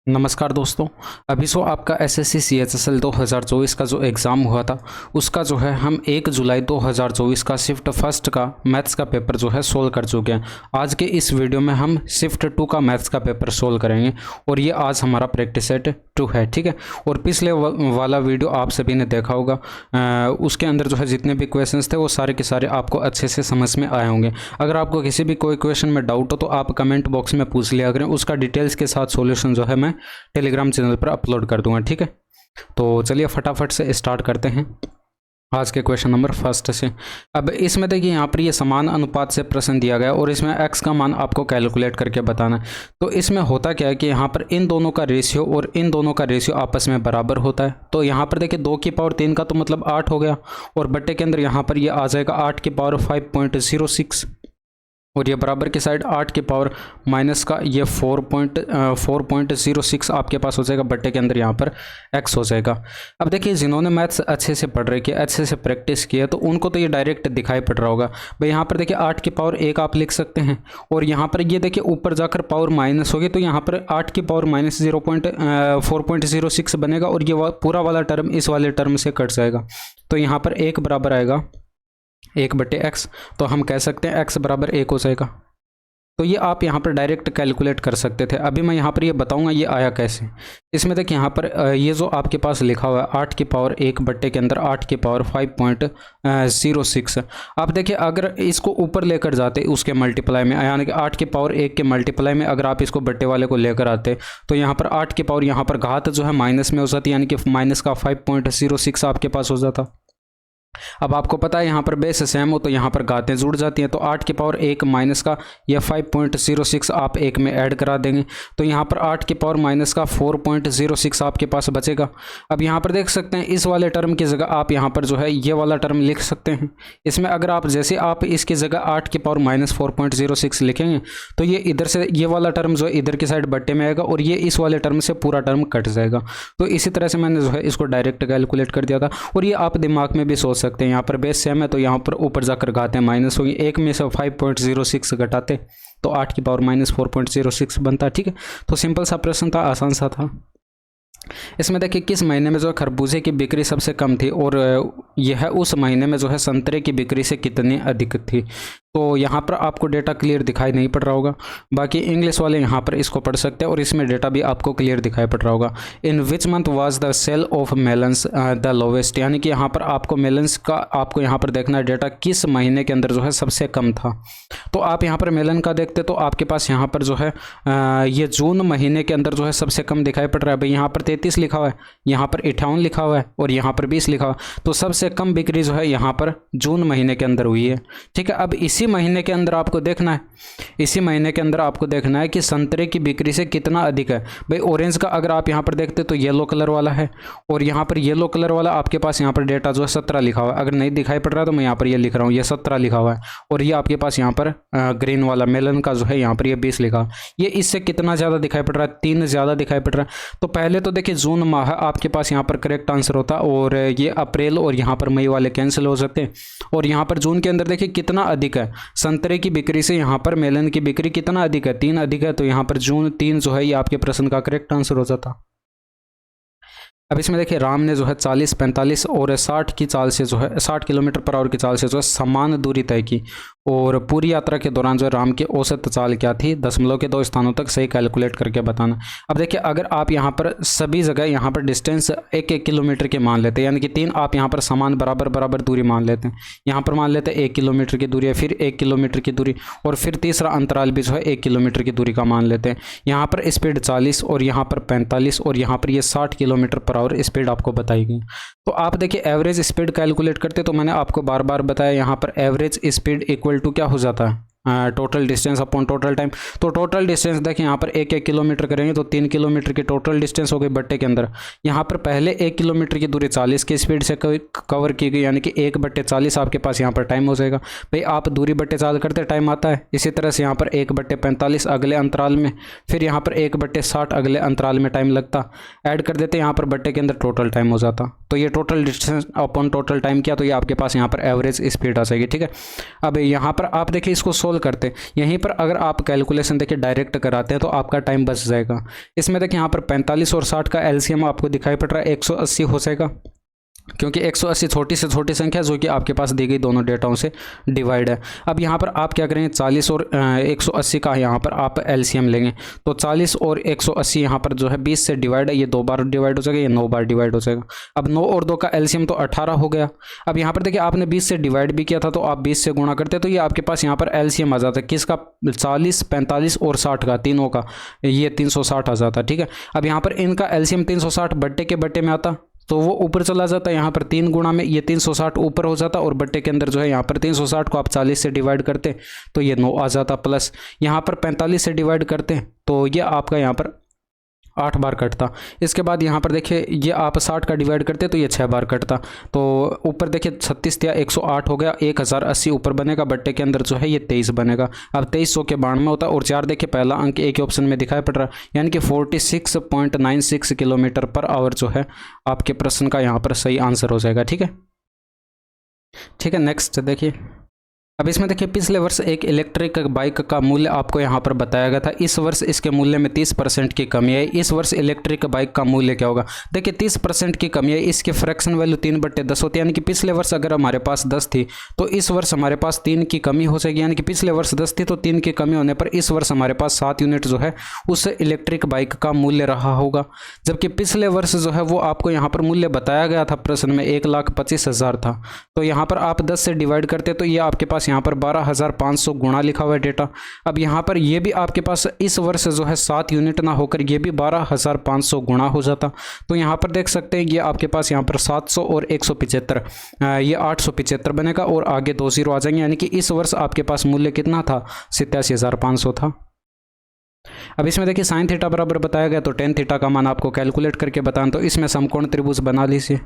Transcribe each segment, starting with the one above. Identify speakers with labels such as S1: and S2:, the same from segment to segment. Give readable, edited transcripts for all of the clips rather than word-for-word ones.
S1: नमस्कार दोस्तों। अभी सो आपका एसएससी सीएचएसएल 2024 का जो एग्ज़ाम हुआ था उसका जो है हम 1 जुलाई 2024 का शिफ्ट फर्स्ट का मैथ्स का पेपर जो है सोल्व कर चुके हैं। आज के इस वीडियो में हम शिफ्ट 2 का मैथ्स का पेपर सोल्व करेंगे और ये आज हमारा प्रैक्टिस सेट 2 है, ठीक है। और पिछले वाला वीडियो आप सभी ने देखा होगा, उसके अंदर जो है जितने भी क्वेश्चंस थे वो सारे के सारे आपको अच्छे से समझ में आए होंगे। अगर आपको किसी भी कोई क्वेश्चन में डाउट हो तो आप कमेंट बॉक्स में पूछ लिया करें, उसका डिटेल्स के साथ सॉल्यूशन जो है मैं टेलीग्राम चैनल पर अपलोड कर दूंगा, ठीक है। तो चलिए फटाफट से स्टार्ट करते हैं आज के क्वेश्चन नंबर फर्स्ट से। अब इसमें देखिए यहाँ पर ये समान अनुपात से प्रश्न दिया गया और इसमें x का मान आपको कैलकुलेट करके बताना है। तो इसमें होता क्या है कि यहाँ पर इन दोनों का रेशियो और इन दोनों का रेशियो आपस में बराबर होता है। तो यहाँ पर देखिए 2 की पावर 3 का तो मतलब 8 हो गया और बट्टे के अंदर यहाँ पर ये आ जाएगा 8 की पावर 5.06 और ये बराबर की साइड 8 की पावर माइनस का ये 4.06 आपके पास हो जाएगा, बट्टे के अंदर यहाँ पर x हो जाएगा। अब देखिए जिन्होंने मैथ्स अच्छे से पढ़ रखे, अच्छे से प्रैक्टिस किया तो उनको तो ये डायरेक्ट दिखाई पड़ रहा होगा। भाई यहाँ पर देखिए 8 की पावर 1 आप लिख सकते हैं और यहाँ पर ये देखिए ऊपर जाकर पावर माइनस होगी तो यहाँ पर 8 की पावर माइनस 4.06 बनेगा और ये पूरा वाला टर्म इस वाले टर्म से कट जाएगा। तो यहाँ पर 1 बराबर आएगा 1/x, तो हम कह सकते हैं x बराबर 1 हो जाएगा। तो ये आप यहाँ पर डायरेक्ट कैलकुलेट कर सकते थे। अभी मैं यहाँ पर ये बताऊँगा ये आया कैसे। इसमें देखिए यहाँ पर ये जो आपके पास लिखा हुआ है 8 की पावर 1 बट्टे के अंदर 8 की पावर 5.06। आप देखिए अगर इसको ऊपर लेकर जाते उसके मल्टीप्लाई में, यानी कि 8 की पावर 1 के मल्टीप्लाई में अगर आप इसको बट्टे वाले को लेकर आते तो यहाँ पर 8 की पावर यहाँ पर घात जो है माइनस में हो जाती, यानी कि माइनस का 5.06 आपके पास हो जाता। अब आपको पता है यहाँ पर बेस सेम हो तो यहाँ पर घातें जुड़ जाती हैं। तो 8 की पावर 1 माइनस का यह 5.06 आप एक में ऐड करा देंगे तो यहाँ पर 8 की पावर माइनस का 4.06 आपके पास बचेगा। अब यहाँ पर देख सकते हैं इस वाले टर्म की जगह आप यहाँ पर जो है ये वाला टर्म लिख सकते हैं। इसमें अगर आप जैसे आप इसकी जगह 8 की पावर माइनस 4.06 लिखेंगे तो ये इधर से ये वाला टर्म जो है इधर की साइड बट्टे में आएगा और ये इस वाले टर्म से पूरा टर्म कट जाएगा। तो इसी तरह से मैंने जो है इसको डायरेक्ट कैलकुलेट कर दिया था और ये आप दिमाग में भी सोच सकते हैं। यहाँ पर बेस सेम है तो यहाँ पर ऊपर जाकर घातें माइनस होगी, एक में से 5.06 घटाते तो 8 की पावर माइनस 4.06 बनता, ठीक है। तो सिंपल सा प्रश्न था, आसान सा था। इसमें देखिए किस महीने में जो है खरबूजे की बिक्री सबसे कम थी और यह उस महीने में जो है संतरे की बिक्री से कितनी अधिक थी। तो यहाँ पर आपको डेटा क्लियर दिखाई नहीं पड़ रहा होगा, बाकी इंग्लिश वाले यहाँ पर इसको पढ़ सकते हैं और इसमें डेटा भी आपको क्लियर दिखाई पड़ रहा होगा। In which month was the sale of melons the lowest, यानी कि यहाँ पर आपको मेलन्स का आपको यहाँ पर देखना है डेटा किस महीने के अंदर जो है सबसे कम था। तो आप यहाँ पर मेलन का देखते तो आपके पास यहाँ पर जो है ये जून महीने के अंदर जो है सबसे कम दिखाई पड़ रहा है। भाई यहाँ पर 33 लिखा हुआ है, यहाँ पर 58 लिखा हुआ है और यहाँ पर 20 लिखा हुआ है। तो सबसे कम बिक्री जो है यहाँ पर जून महीने के अंदर हुई है, ठीक है। अब इसी महीने के अंदर आपको देखना है, इसी महीने के अंदर आपको देखना है कि संतरे की बिक्री से कितना अधिक है। भाई ऑरेंज का अगर आप यहाँ पर देखते तो येलो कलर वाला है और यहाँ पर येलो कलर वाला आपके पास यहाँ पर डेटा जो है 17 लिखा हुआ है। अगर नहीं दिखाई पड़ रहा तो मैं यहाँ पर ये लिख रहा हूँ, ये 17 लिखा हुआ है और ये आपके पास यहाँ पर ग्रीन वाला मेलन का जो है यहाँ पर ये 20 लिखा हुआ है। ये इससे कितना ज़्यादा दिखाई पड़ रहा है, 3 ज़्यादा दिखाई पड़ रहा है। तो पहले तो देखिए जून माह आपके पास यहाँ पर करेक्ट आंसर होता और ये अप्रैल और यहाँ पर मई वाले कैंसिल हो जाते हैं। और यहाँ पर जून के अंदर देखिए कितना अधिक है संतरे की बिक्री से, यहाँ पर मेलन की बिक्री कितना अधिक है, 3 अधिक है। तो यहाँ पर जून 3 जो है ये आपके प्रश्न का करेक्ट आंसर हो जाता। अब इसमें देखिए राम ने जो है 40, 45 और 60 की चाल से जो है 60 किलोमीटर पर आवर की चाल से जो है समान दूरी तय की और पूरी यात्रा के दौरान जो है राम की औसत चाल क्या थी, दशमलव के 2 स्थानों तक सही कैलकुलेट करके बताना। अब देखिए अगर आप यहाँ पर सभी जगह यहाँ पर डिस्टेंस 1-1 किलोमीटर के मान लेते हैं, यानी कि 3 आप यहाँ पर समान बराबर दूरी मान लेते हैं। यहाँ पर मान लेते हैं 1 किलोमीटर की दूरी है, फिर 1 किलोमीटर की दूरी और फिर तीसरा अंतराल भी जो है 1 किलोमीटर की दूरी का मान लेते हैं। यहाँ पर स्पीड 40 और यहाँ पर 45 और यहाँ पर ये 60 किलोमीटर पर आवर स्पीड आपको बताई गई। तो आप देखिए एवरेज स्पीड कैलकुलेट करते तो मैंने आपको बार बार बताया यहाँ पर एवरेज स्पीड इक्वल टू क्या हो जाता है, total distance upon total time. तो टोटल डिस्टेंस देखिए यहाँ पर 1-1 किलोमीटर करेंगे तो 3 किलोमीटर की टोटल डिस्टेंस हो गई बट्टे के अंदर। यहाँ पर पहले 1 किलोमीटर की दूरी 40 की स्पीड से कवर की गई, यानी कि 1/40 आपके पास यहाँ पर टाइम हो जाएगा। भाई आप दूरी बट्टे चाल करते टाइम आता है, इसी तरह से यहाँ पर 1/45 अगले अंतराल में, फिर यहाँ पर 1/60 अगले अंतराल में टाइम लगता, ऐड कर देते यहाँ पर बट्टे के अंदर टोटल टाइम हो जाता। तो ये total distance upon total time किया तो ये आपके पास यहाँ पर एवरेज स्पीड आ जाएगी, ठीक है। अब यहाँ पर आप देखिए इसको सोल्व सोल्व करते, यहीं पर अगर आप कैलकुलेशन देखिए डायरेक्ट कराते हैं तो आपका टाइम बच जाएगा। इसमें देखिए यहाँ पर 45 और 60 का एलसीएम आपको दिखाई पड़ रहा है 180 हो जाएगा, क्योंकि 180 छोटी से छोटी संख्या जो कि आपके पास दी गई दोनों डेटाओं से डिवाइड है। अब यहाँ पर आप क्या करेंगे, 40 और 180 का यहाँ पर आप एलसीएम लेंगे, तो 40 और 180 यहाँ पर जो है 20 से डिवाइड है, ये 2 बार डिवाइड हो जाएगा, ये 9 बार डिवाइड हो जाएगा। अब 9 और 2 का एलसीएम तो 18 हो गया। अब यहाँ पर देखिए आपने 20 से डिवाइड भी किया था, तो आप 20 से गुणा करते तो ये आपके पास यहाँ पर एलसीएम आ जाता है किसका, 40, 45 और 60 का, तीनों का, ये 360 आ जाता। ठीक है, अब यहाँ पर इनका एलसीएम 360 बट्टे के बट्टे में आता, तो वो ऊपर चला जाता है, यहाँ पर 3 गुणा में ये 360 ऊपर हो जाता, और बट्टे के अंदर जो है यहाँ पर 360 को आप 40 से डिवाइड करते तो ये 9 आ जाता, प्लस यहाँ पर 45 से डिवाइड करते तो ये आपका यहाँ पर 8 बार कटता। इसके बाद यहाँ पर देखिए ये आप 60 का डिवाइड करते तो ये 6 बार कटता, तो ऊपर देखिए 36 या 108 हो गया, 1080 ऊपर बनेगा, बट्टे के अंदर जो है ये 23 बनेगा। अब 2300 के 92 में होता, और 4 देखिए पहला अंक एक ही ऑप्शन में दिखाई पड़ रहा है, यानी कि 46.96 किलोमीटर पर आवर जो है आपके प्रश्न का यहाँ पर सही आंसर हो जाएगा। ठीक है, ठीक है, नेक्स्ट देखिए। अब इसमें देखिए पिछले वर्ष एक इलेक्ट्रिक बाइक का मूल्य आपको यहाँ पर बताया गया था, इस वर्ष इसके मूल्य में 30% की कमी है, इस वर्ष इलेक्ट्रिक बाइक का मूल्य क्या होगा। देखिए 30% की कमी है, इसकी फ्रैक्शन वैल्यू 3/10 होती है, यानी कि पिछले वर्ष अगर हमारे पास 10 थी तो इस वर्ष हमारे पास 3 की कमी हो जाएगी, यानी कि पिछले वर्ष 10 थी तो 3 की कमी होने पर इस वर्ष हमारे पास 7 यूनिट जो है उस इलेक्ट्रिक बाइक का मूल्य रहा होगा। जबकि पिछले वर्ष जो है वो आपको यहाँ पर मूल्य बताया गया था प्रश्न में 1,25,000 था, तो यहाँ पर आप 10 से डिवाइड करते तो ये आपके पास यहाँ पर 12,500 गुणा लिखा हुआ है डेटा। अब यहाँ पर ये भी आपके पास इस वर्ष जो है 7 यूनिट ना होकर ये भी 12,500 गुणा हो जाता, तो यहाँ पर देख सकते हैं ये आपके पास यहाँ पर 700 और 175 ये 875 बनेगा, और आगे 2 0 आ जाएंगे, यानी कि इस वर्ष आपके पास मूल्य कितना था, 87,500 था। अब इसमें देखिए साइन थीटा बराबर बताया गया, तो टेन थीटा का मान आपको कैलकुलेट करके बताना, तो इसमें समकोण त्रिभुज बना लीजिए।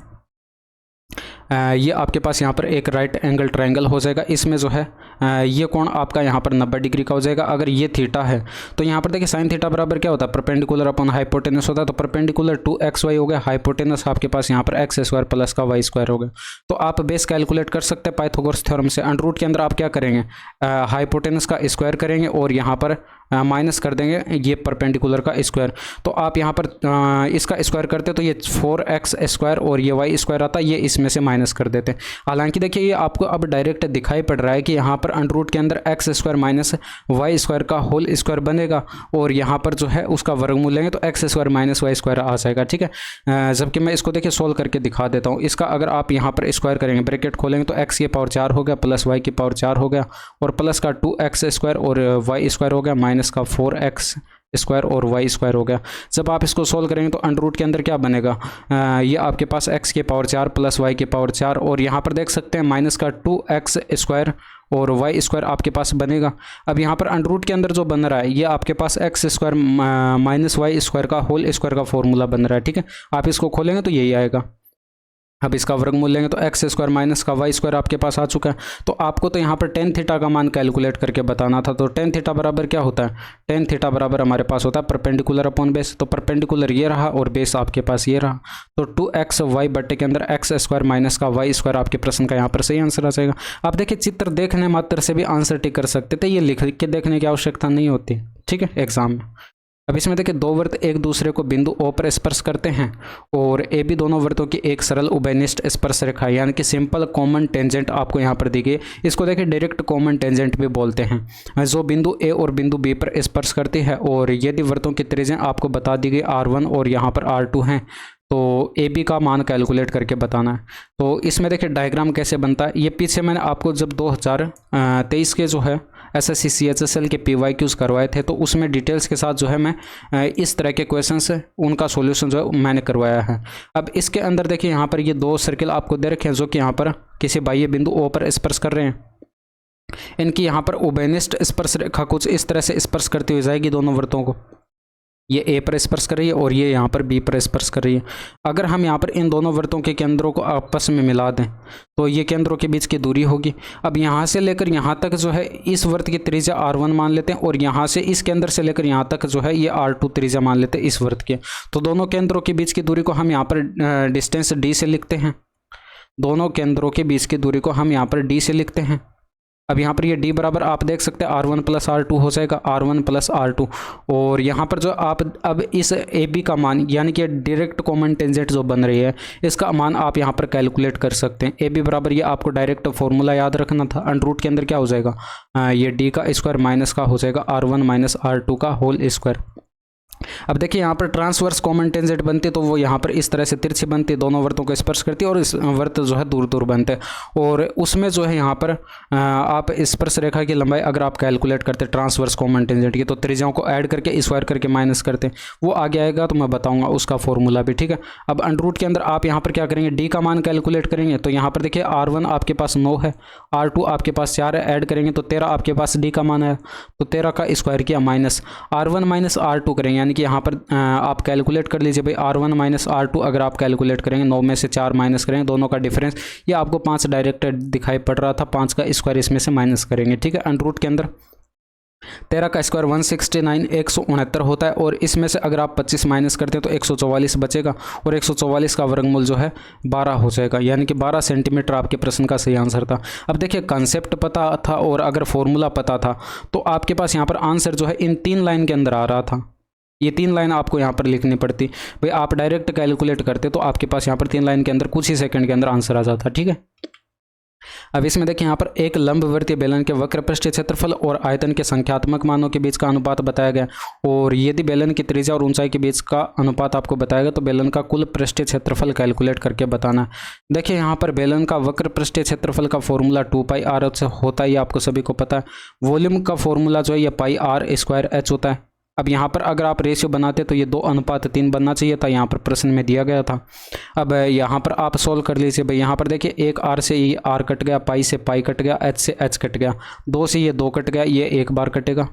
S1: ये आपके पास यहाँ पर एक राइट एंगल ट्रायंगल हो जाएगा, इसमें जो है ये कोण आपका यहाँ पर 90 डिग्री का हो जाएगा। अगर ये थीटा है तो यहाँ पर देखिए साइन थीटा बराबर क्या होता है, परपेंडिकुलर अपॉन हाइपोटेनस होता है, तो परपेंडिकुलर 2xy हो गया, हाइपोटेनस आपके पास यहाँ पर x² प्लस का y² हो गया। तो आप बेस कैलकुलेट कर सकते हैं पाइथागोरस थ्योरम से। अंडर रूट के अंदर आप क्या करेंगे, हाइपोटेनस का स्क्वायर करेंगे और यहाँ पर माइनस कर देंगे ये परपेंडिकुलर का स्क्वायर, तो आप यहाँ पर इसका स्क्वायर करते तो ये 4x² और ये y² आता, ये इसमें से माइनस कर देते। हालांकि देखिए ये आपको अब डायरेक्ट दिखाई पड़ रहा है कि यहाँ पर अंडर रूट के अंदर x² माइनस y² का होल स्क्वायर बनेगा, और यहाँ पर जो है उसका वर्गमूल लेंगे तो x² माइनस y² आ जाएगा। ठीक है, जबकि मैं इसको देखिए सोल्व करके दिखा देता हूँ। इसका अगर आप यहाँ पर स्क्वायर करेंगे, ब्रैकेट खोलेंगे तो x की पावर 4 हो गया प्लस y की पावर 4 हो गया, और प्लस का 2x² और y² हो गया, माइनस का 4x² और y² हो गया। जब आप इसको सोल्व करेंगे तो अंडर रूट के अंदर क्या बनेगा, ये आपके पास x की पावर 4 प्लस y की पावर 4, और यहाँ पर देख सकते हैं माइनस का 2x² और y² आपके पास बनेगा। अब यहाँ पर अंडर रूट के अंदर जो बन रहा है ये आपके पास x² माइनस y² का होल स्क्वायर का फॉर्मूला बन रहा है। ठीक है, आप इसको खोलेंगे तो यही आएगा। अब इसका वर्गमूल लेंगे तो x² माइनस का y² आपके पास आ चुका है। तो आपको तो यहाँ पर टेन थीटा का मान कैलकुलेट करके बताना था, तो टेन थीटा बराबर क्या होता है, टेन थीटा बराबर हमारे पास होता है परपेंडिकुलर अपॉन बेस, तो परपेंडिकुलर ये रहा और बेस आपके पास ये रहा, तो 2xy बट्टे के अंदर x² माइनस का y² आपके प्रश्न का यहाँ पर सही आंसर आ जाएगा। आप देखिए चित्र देखने मात्र से भी आंसर टिक कर सकते थे, ये लिख के देखने की आवश्यकता नहीं होती। ठीक है, एग्जाम में। अब इसमें देखिए दो वृत्त एक दूसरे को बिंदु O पर स्पर्श करते हैं और ए बी दोनों वृत्तों की एक सरल उभयनिष्ठ स्पर्श रेखा यानी कि सिंपल कॉमन टेंजेंट आपको यहाँ पर दी गई। इसको देखिए डायरेक्ट कॉमन टेंजेंट भी बोलते हैं, जो बिंदु ए और बिंदु बी पर स्पर्श करती है। और यदि वृत्तों की त्रिज्या आपको बता दी गई R1 और यहाँ पर R2 हैं, तो ए बी का मान कैलकुलेट करके बताना है। तो इसमें देखिए डायग्राम कैसे बनता है, ये पीछे मैंने आपको जब 2023 के जो है SSC CHSL के PYQs करवाए थे, तो उसमें डिटेल्स के साथ जो है मैं इस तरह के क्वेश्चंस उनका सॉल्यूशन जो है मैंने करवाया है। अब इसके अंदर देखिए यहाँ पर ये दो सर्किल आपको दे रखे हैं जो कि यहाँ पर किसी बाह्य बिंदु O पर स्पर्श कर रहे हैं। इनकी यहाँ पर उभयनिष्ठ स्पर्श रेखा कुछ इस तरह से स्पर्श करती हुई जाएगी दोनों वृत्तों को। ये ए पर स्पर्श कर रही है और ये यहाँ पर बी पर स्पर्श कर रही है। अगर हम यहाँ पर इन दोनों वृत्तों के केंद्रों को आपस में मिला दें तो ये केंद्रों के बीच की दूरी होगी। अब यहाँ से लेकर यहाँ तक जो है इस वृत्त की त्रिज्या R1 मान लेते हैं और यहाँ से इस केंद्र से लेकर यहाँ तक जो है ये R2 त्रिज्या मान लेते हैं इस वृत्त के। तो दोनों केंद्रों के बीच की दूरी को हम यहाँ पर डिस्टेंस D से लिखते हैं। दोनों केंद्रों के बीच की दूरी को हम यहाँ पर D से लिखते हैं। अब यहाँ पर ये डी बराबर आप देख सकते हैं R1 प्लस R2 हो जाएगा, R1 प्लस R2। और यहाँ पर जो आप अब इस ए बी का मान यानी कि डायरेक्ट कॉमन टेंजेंट जो बन रही है इसका मान आप यहाँ पर कैलकुलेट कर सकते हैं। ए बी बराबर ये आपको डायरेक्ट फॉर्मूला याद रखना था, अंडर रूट के अंदर क्या हो जाएगा, ये डी का स्क्वायर माइनस का हो जाएगा R1 माइनस R2 का होल स्क्वायर। अब देखिए यहाँ पर ट्रांसवर्स कॉमन टेंजेंट बनती है तो वो यहाँ पर इस तरह से तिरछी बनती है, दोनों वर्तों को स्पर्श करती है और इस वर्त जो है दूर दूर बनते हैं। और उसमें जो है यहाँ पर आप स्पर्श रेखा की लंबाई अगर आप कैलकुलेट करते ट्रांसवर्स कॉमन टेंजेंट की तो त्रिज्याओं को ऐड करके स्क्वायर करके माइनस करते, वो आगे आएगा तो मैं बताऊंगा उसका फॉर्मूला भी, ठीक है। अब अंडर रूट के अंदर आप यहाँ पर क्या करेंगे, डी का मान कैलकुलेट करेंगे तो यहाँ पर देखिए R1 आपके पास 9 है, R2 आपके पास 4 है, ऐड करेंगे तो 13 आपके पास डी का मान है, तो 13 का स्क्वायर किया माइनस R1 माइनस R2 करेंगे, यानी कि यहाँ पर आप कैलकुलेट कर लीजिए भाई R1 माइनस R2 अगर आप कैलकुलेट करेंगे 9 में से 4 माइनस करेंगे, दोनों का डिफरेंस ये आपको 5 डायरेक्ट दिखाई पड़ रहा था, 5 का स्क्वायर इसमें से माइनस करेंगे, ठीक है। अंडर रूट के अंदर 13 का स्क्वायर 169 169 होता है और इसमें से अगर आप 25 माइनस करते हैं तो 144 बचेगा और 144 का वर्गमूल जो है 12 हो जाएगा, यानी कि 12 सेंटीमीटर आपके प्रश्न का सही आंसर था। अब देखिए कंसेप्ट पता था और अगर फॉर्मूला पता था तो आपके पास यहाँ पर आंसर जो है इन 3 लाइन के अंदर आ रहा था। ये 3 लाइन आपको यहाँ पर लिखनी पड़ती, भाई आप डायरेक्ट कैलकुलेट करते तो आपके पास यहाँ पर 3 लाइन के अंदर कुछ ही सेकंड के अंदर आंसर आ जाता, ठीक है। अब इसमें देखिए यहाँ पर एक लंबवर्तीय बेलन के वक्र पृष्ठीय क्षेत्रफल और आयतन के संख्यात्मक मानों के बीच का अनुपात बताया गया, और यदि बेलन की त्रिज्या और ऊंचाई के बीच का अनुपात आपको बताया गया तो बेलन का कुल पृष्ठीय क्षेत्रफल कैलकुलेट करके बताना। देखिए यहाँ पर बेलन का वक्र पृष्ठीय क्षेत्रफल का फॉर्मूला 2πr से होता है, ये आपको सभी को पता है। वॉल्यूम का फॉर्मूला जो है ये πr²h होता है। अब यहाँ पर अगर आप रेशियो बनाते तो ये 2:3 बनना चाहिए था, यहाँ पर प्रश्न में दिया गया था। अब यहाँ पर आप सोल्व कर लीजिए भाई, यहाँ पर देखिए एक आर से ये आर कट गया, पाई से पाई कट गया, एच से एच कट गया, 2 से ये 2 कट गया, ये एक बार कटेगा,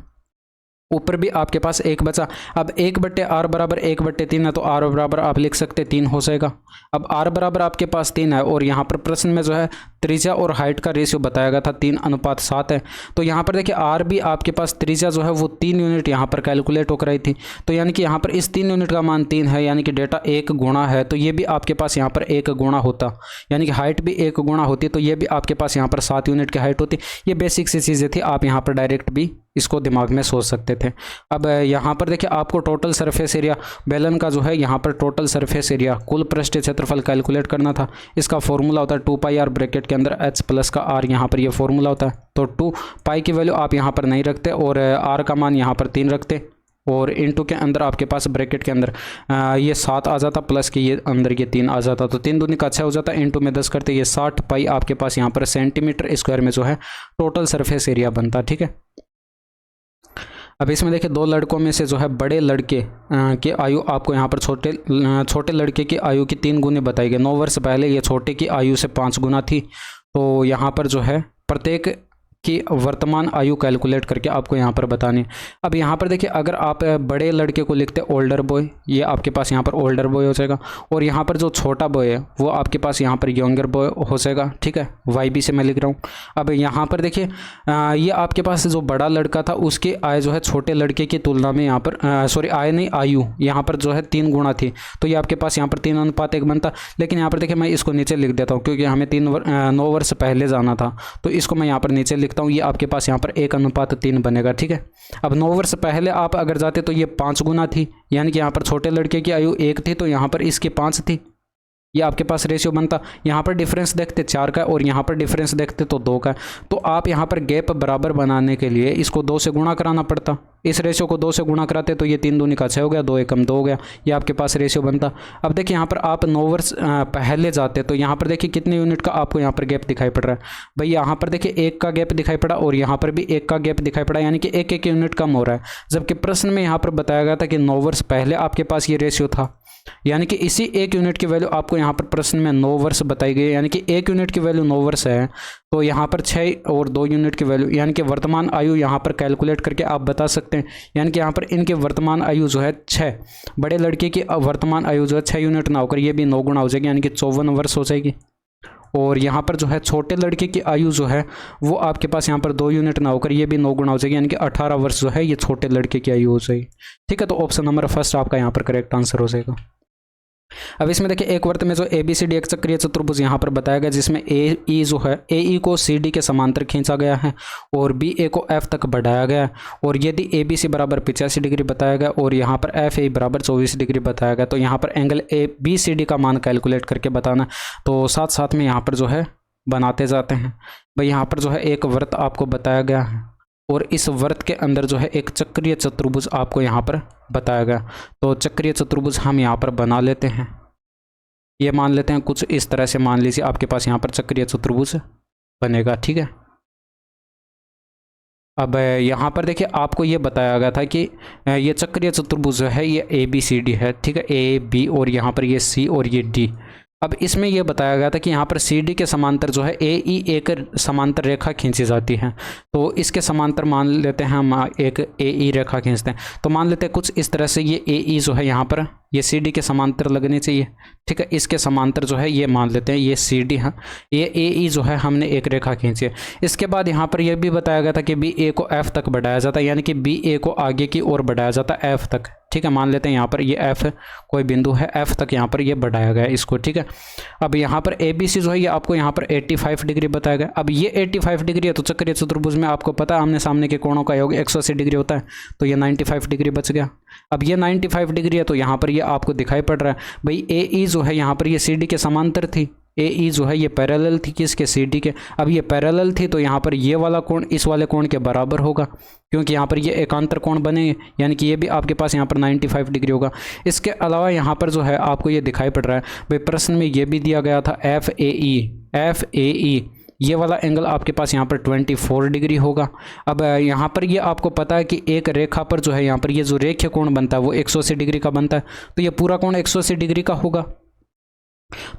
S1: ऊपर भी आपके पास 1 बचा। अब 1/r बराबर 1/3 है तो r बराबर आप लिख सकते 3 हो जाएगा। अब r बराबर आपके पास 3 है और यहाँ पर प्रश्न में जो है त्रिज्या और हाइट का रेशियो बताया गया था 3:7 है, तो यहाँ पर देखिए r भी आपके पास त्रिज्या जो है वो 3 यूनिट यहाँ पर कैलकुलेट होकर आई थी, तो यानी कि यहाँ पर इस 3 यूनिट का मान 3 है, यानी कि डेटा 1 गुणा है, तो ये भी आपके पास यहाँ पर 1 गुणा होता, यानी कि हाइट भी 1 गुणा होती, तो ये भी आपके पास यहाँ पर 7 यूनिट की हाइट होती। ये बेसिक सी चीज़ें थी, आप यहाँ पर डायरेक्ट भी इसको दिमाग में सोच सकते थे। अब यहाँ पर देखिए आपको टोटल सरफेस एरिया बेलन का जो है यहाँ पर टोटल सरफेस एरिया कुल पृष्ठीय क्षेत्रफल कैलकुलेट करना था। इसका फॉर्मूला होता है 2πr ब्रैकेट के अंदर h प्लस का r, यहाँ पर ये फॉर्मूला होता है। तो 2π की वैल्यू आप यहाँ पर नहीं रखते और r का मान यहाँ पर 3 रखते और इनटू के अंदर आपके पास ब्रैकेट के अंदर ये 7 आ जाता प्लस कि ये अंदर ये 3 आ जाता, तो 3 दूनी का 6 हो जाता, इनटू में 10 करते ये 60π आपके पास यहाँ पर सेंटीमीटर स्क्वायर में जो है टोटल सरफेस एरिया बनता, ठीक है। अब इसमें देखिए 2 लड़कों में से जो है बड़े लड़के की आयु आपको यहाँ पर छोटे लड़के की आयु की 3 गुनी बताई गई। 9 वर्ष पहले ये छोटे की आयु से 5 गुना थी, तो यहाँ पर जो है प्रत्येक की वर्तमान आयु कैलकुलेट करके आपको यहाँ पर बतानी है। अब यहाँ पर देखिए अगर आप बड़े लड़के को लिखते ओल्डर बॉय, ये आपके पास यहाँ पर ओल्डर बॉय हो जाएगा, और यहाँ पर जो छोटा बॉय है वो आपके पास यहाँ पर यंगर बॉय हो जाएगा, ठीक है, YB से मैं लिख रहा हूँ। अब यहाँ पर देखिए ये आपके पास जो बड़ा लड़का था उसकी आय जो है छोटे लड़के की तुलना में यहाँ पर आय नहीं आयु यहाँ पर जो है 3 गुना थी, तो ये आपके पास यहाँ पर 3:1 बनता। लेकिन यहाँ पर देखिए मैं इसको नीचे लिख देता हूँ क्योंकि हमें 9 वर्ष पहले जाना था, तो इसको मैं यहाँ पर नीचे लिखता हूँ, ये आपके पास यहाँ पर 1:3 बनेगा, ठीक है। अब 9 वर्ष पहले आप अगर जाते तो ये 5 गुना थी, यानी कि यहाँ पर छोटे लड़के की आयु 1 थी तो यहाँ पर इसकी 5 थी, ये आपके पास रेशियो बनता। यहाँ पर डिफरेंस देखते 4 का और यहाँ पर डिफरेंस देखते तो 2 का, तो आप यहाँ पर गैप बराबर बनाने के लिए इसको 2 से गुणा कराना पड़ता। इस रेशियो को 2 से गुणा कराते तो ये 3 दूनी का 6 हो गया, 2 एकम 2 हो गया, ये आपके पास रेशियो बनता। अब देखिए यहाँ पर आप 9 वर्ष पहले जाते तो यहाँ पर देखिए कितने यूनिट का आपको यहाँ पर गैप दिखाई पड़ रहा है भाई, यहाँ पर देखिए 1 का गैप दिखाई पड़ा और यहाँ पर भी 1 का गैप दिखाई पड़ा, यानी कि 1 यूनिट कम हो रहा है। जबकि प्रश्न में यहाँ पर बताया गया था कि 9 वर्ष पहले आपके पास ये रेशियो था, यानी कि इसी 1 यूनिट की वैल्यू आपको यहाँ पर प्रश्न में 9 वर्ष बताई गई है, यानी कि 1 यूनिट की वैल्यू 9 वर्ष है, तो यहाँ पर 6 और 2 यूनिट की वैल्यू यानी कि वर्तमान आयु यहाँ पर कैलकुलेट करके आप बता सकते हैं। यानी कि यहाँ पर इनके वर्तमान आयु जो है 6, बड़े लड़के की वर्तमान आयु जो है 6 यूनिट ना होकर ये भी 9 गुना हो जाएगी, यानी कि 54 वर्ष हो जाएगी। और यहाँ पर जो है छोटे लड़के की आयु जो है वो आपके पास यहाँ पर 2 यूनिट ना होकर ये भी 9 गुना हो जाएगी, यानी कि 18 वर्ष जो है ये छोटे लड़के की आयु हो जाएगी, ठीक है। तो ऑप्शन नंबर फर्स्ट आपका यहाँ पर करेक्ट आंसर हो जाएगा। अब इसमें देखिए एक वृत्त में जो ए बी सी डी एक चक्रीय चतुर्भुज यहाँ पर बताया गया, जिसमें ए ई जो है ए ई को सी डी के समांतर खींचा गया है और बी ए को एफ तक बढ़ाया गया है, और यदि ए बी सी बराबर 85 डिग्री बताया गया और यहाँ पर एफ ए बराबर 24 डिग्री बताया गया, तो यहाँ पर angle A B C D का मान कैलकुलेट करके बताना। तो साथ साथ में यहाँ पर जो है बनाते जाते हैं। भाई यहाँ पर जो है एक वृत्त आपको बताया गया है और इस वृत्त के अंदर जो है एक चक्रीय चतुर्भुज आपको यहाँ पर बताया गया। तो चक्रीय चतुर्भुज हम यहाँ पर बना लेते हैं। ये मान लेते हैं कुछ इस तरह से, मान लीजिए आपके पास यहाँ पर चक्रीय चतुर्भुज बनेगा, ठीक है। अब यहाँ पर देखिए आपको ये बताया गया था कि ये चक्रीय चतुर्भुज जो है ये ए बी सी डी है, ठीक है, ए बी और यहाँ पर ये सी और ये डी। अब इसमें यह बताया गया था कि यहाँ पर सी डी के समांतर जो है ए ई एक समांतर रेखा खींची जाती है। तो इसके समांतर मान लेते हैं हम एक ए ई रेखा खींचते हैं, तो मान लेते हैं कुछ इस तरह से ये ए ई जो है यहाँ पर ये सी डी के समांतर लगनी चाहिए, ठीक है। इसके समांतर जो है ये मान लेते हैं ये सी डी है, ये ए ई जो है हमने एक रेखा खींची है। इसके बाद यहाँ पर यह भी बताया गया था कि बी ए को एफ तक बढ़ाया जाता है, यानी कि बी ए को आगे की ओर बढ़ाया जाता है एफ तक, ठीक है। मान लेते हैं यहाँ पर ये एफ कोई बिंदु है, एफ तक यहाँ पर ये बढ़ाया गया है इसको, ठीक है। अब यहाँ पर ए बी सी जो है ये आपको यहाँ पर 85 डिग्री बताया गया। अब ये 85 डिग्री है, तो चक्रीय चतुर्भुज में आपको पता है आमने सामने के कोणों का योग 180 डिग्री होता है, तो ये 95 डिग्री बच गया। अब ये 95 डिग्री है, तो यहाँ पर ये आपको दिखाई पड़ रहा है भाई ए ई जो है यहाँ पर ये सी डी के समांतर थी, ए ई जो है ये पैरेलल थी किसके, सी डी के। अब ये पैरेलल थी तो यहाँ पर ये वाला कोण इस वाले कोण के बराबर होगा, क्योंकि यहाँ पर ये एकांतर कोण बनेंगे, यानी कि ये भी आपके पास यहाँ पर 95 डिग्री होगा। इसके अलावा यहाँ पर जो है आपको ये दिखाई पड़ रहा है भाई प्रश्न में ये भी दिया गया था एफ ए ई ये वाला एंगल आपके पास यहाँ पर 24 डिग्री होगा। अब यहाँ पर ये आपको पता है कि एक रेखा पर जो है यहाँ पर ये जो रेखीय कोण बनता है वो 180 डिग्री का बनता है, तो ये पूरा कोण 180 डिग्री का होगा।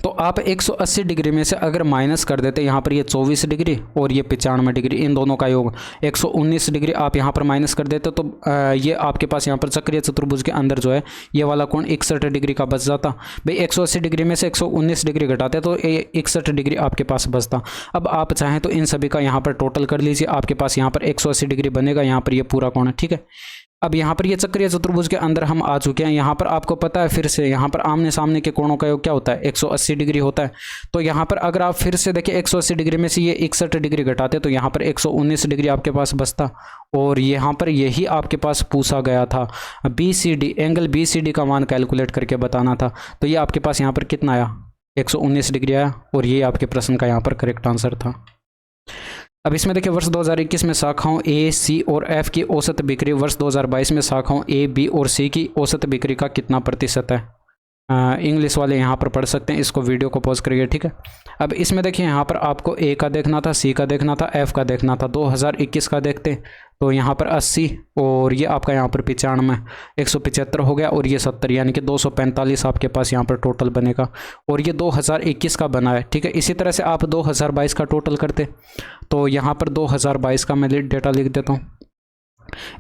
S1: तो आप 180 डिग्री में से अगर माइनस कर देते यहाँ पर ये 24 डिग्री और ये 95 डिग्री, इन दोनों का योग 119 डिग्री आप यहाँ पर माइनस कर देते, तो ये आपके पास यहाँ पर चक्रीय चतुर्भुज के अंदर जो है ये वाला कोण 61 डिग्री का बच जाता। भाई 180 डिग्री में से 119 डिग्री घटाते तो 61 डिग्री आपके पास बचता। अब आप चाहें तो इन सभी का यहाँ पर टोटल कर लीजिए, आपके पास यहाँ पर 180 डिग्री बनेगा, यहाँ पर ये पूरा कोण है, ठीक है। अब यहाँ पर ये चक्रीय चतुर्भुज के अंदर हम आ चुके हैं। यहाँ पर आपको पता है फिर से यहाँ पर आमने सामने के कोणों का योग क्या होता है, 180 डिग्री होता है। तो यहाँ पर अगर आप फिर से देखिए 180 डिग्री में से ये 61 डिग्री घटाते तो यहाँ पर 119 डिग्री आपके पास बचता, और यहाँ पर यही आपके पास पूछा गया था B C D, angle B C D का मान कैलकुलेट करके बताना था। तो ये आपके पास यहाँ पर कितना आया, 119 डिग्री आया, और ये आपके प्रश्न का यहाँ पर करेक्ट आंसर था। अब इसमें देखिए वर्ष 2021 में शाखाओं ए सी और एफ की औसत बिक्री वर्ष 2022 में शाखाओं ए बी और सी की औसत बिक्री का कितना प्रतिशत है। इंग्लिश वाले यहाँ पर पढ़ सकते हैं, इसको वीडियो को पॉज करिए, ठीक है। अब इसमें देखिए यहाँ पर आपको ए का देखना था, सी का देखना था, एफ का देखना था। 2021 का देखते तो यहाँ पर 80 और ये आपका यहाँ पर 95, 175 हो गया, और ये 70, यानी कि 245 आपके पास यहाँ पर टोटल बनेगा, और ये 2021 का बना है, ठीक है। इसी तरह से आप 2022 का टोटल करते तो यहाँ पर 2022 का मैं डेटा लिख देता हूँ।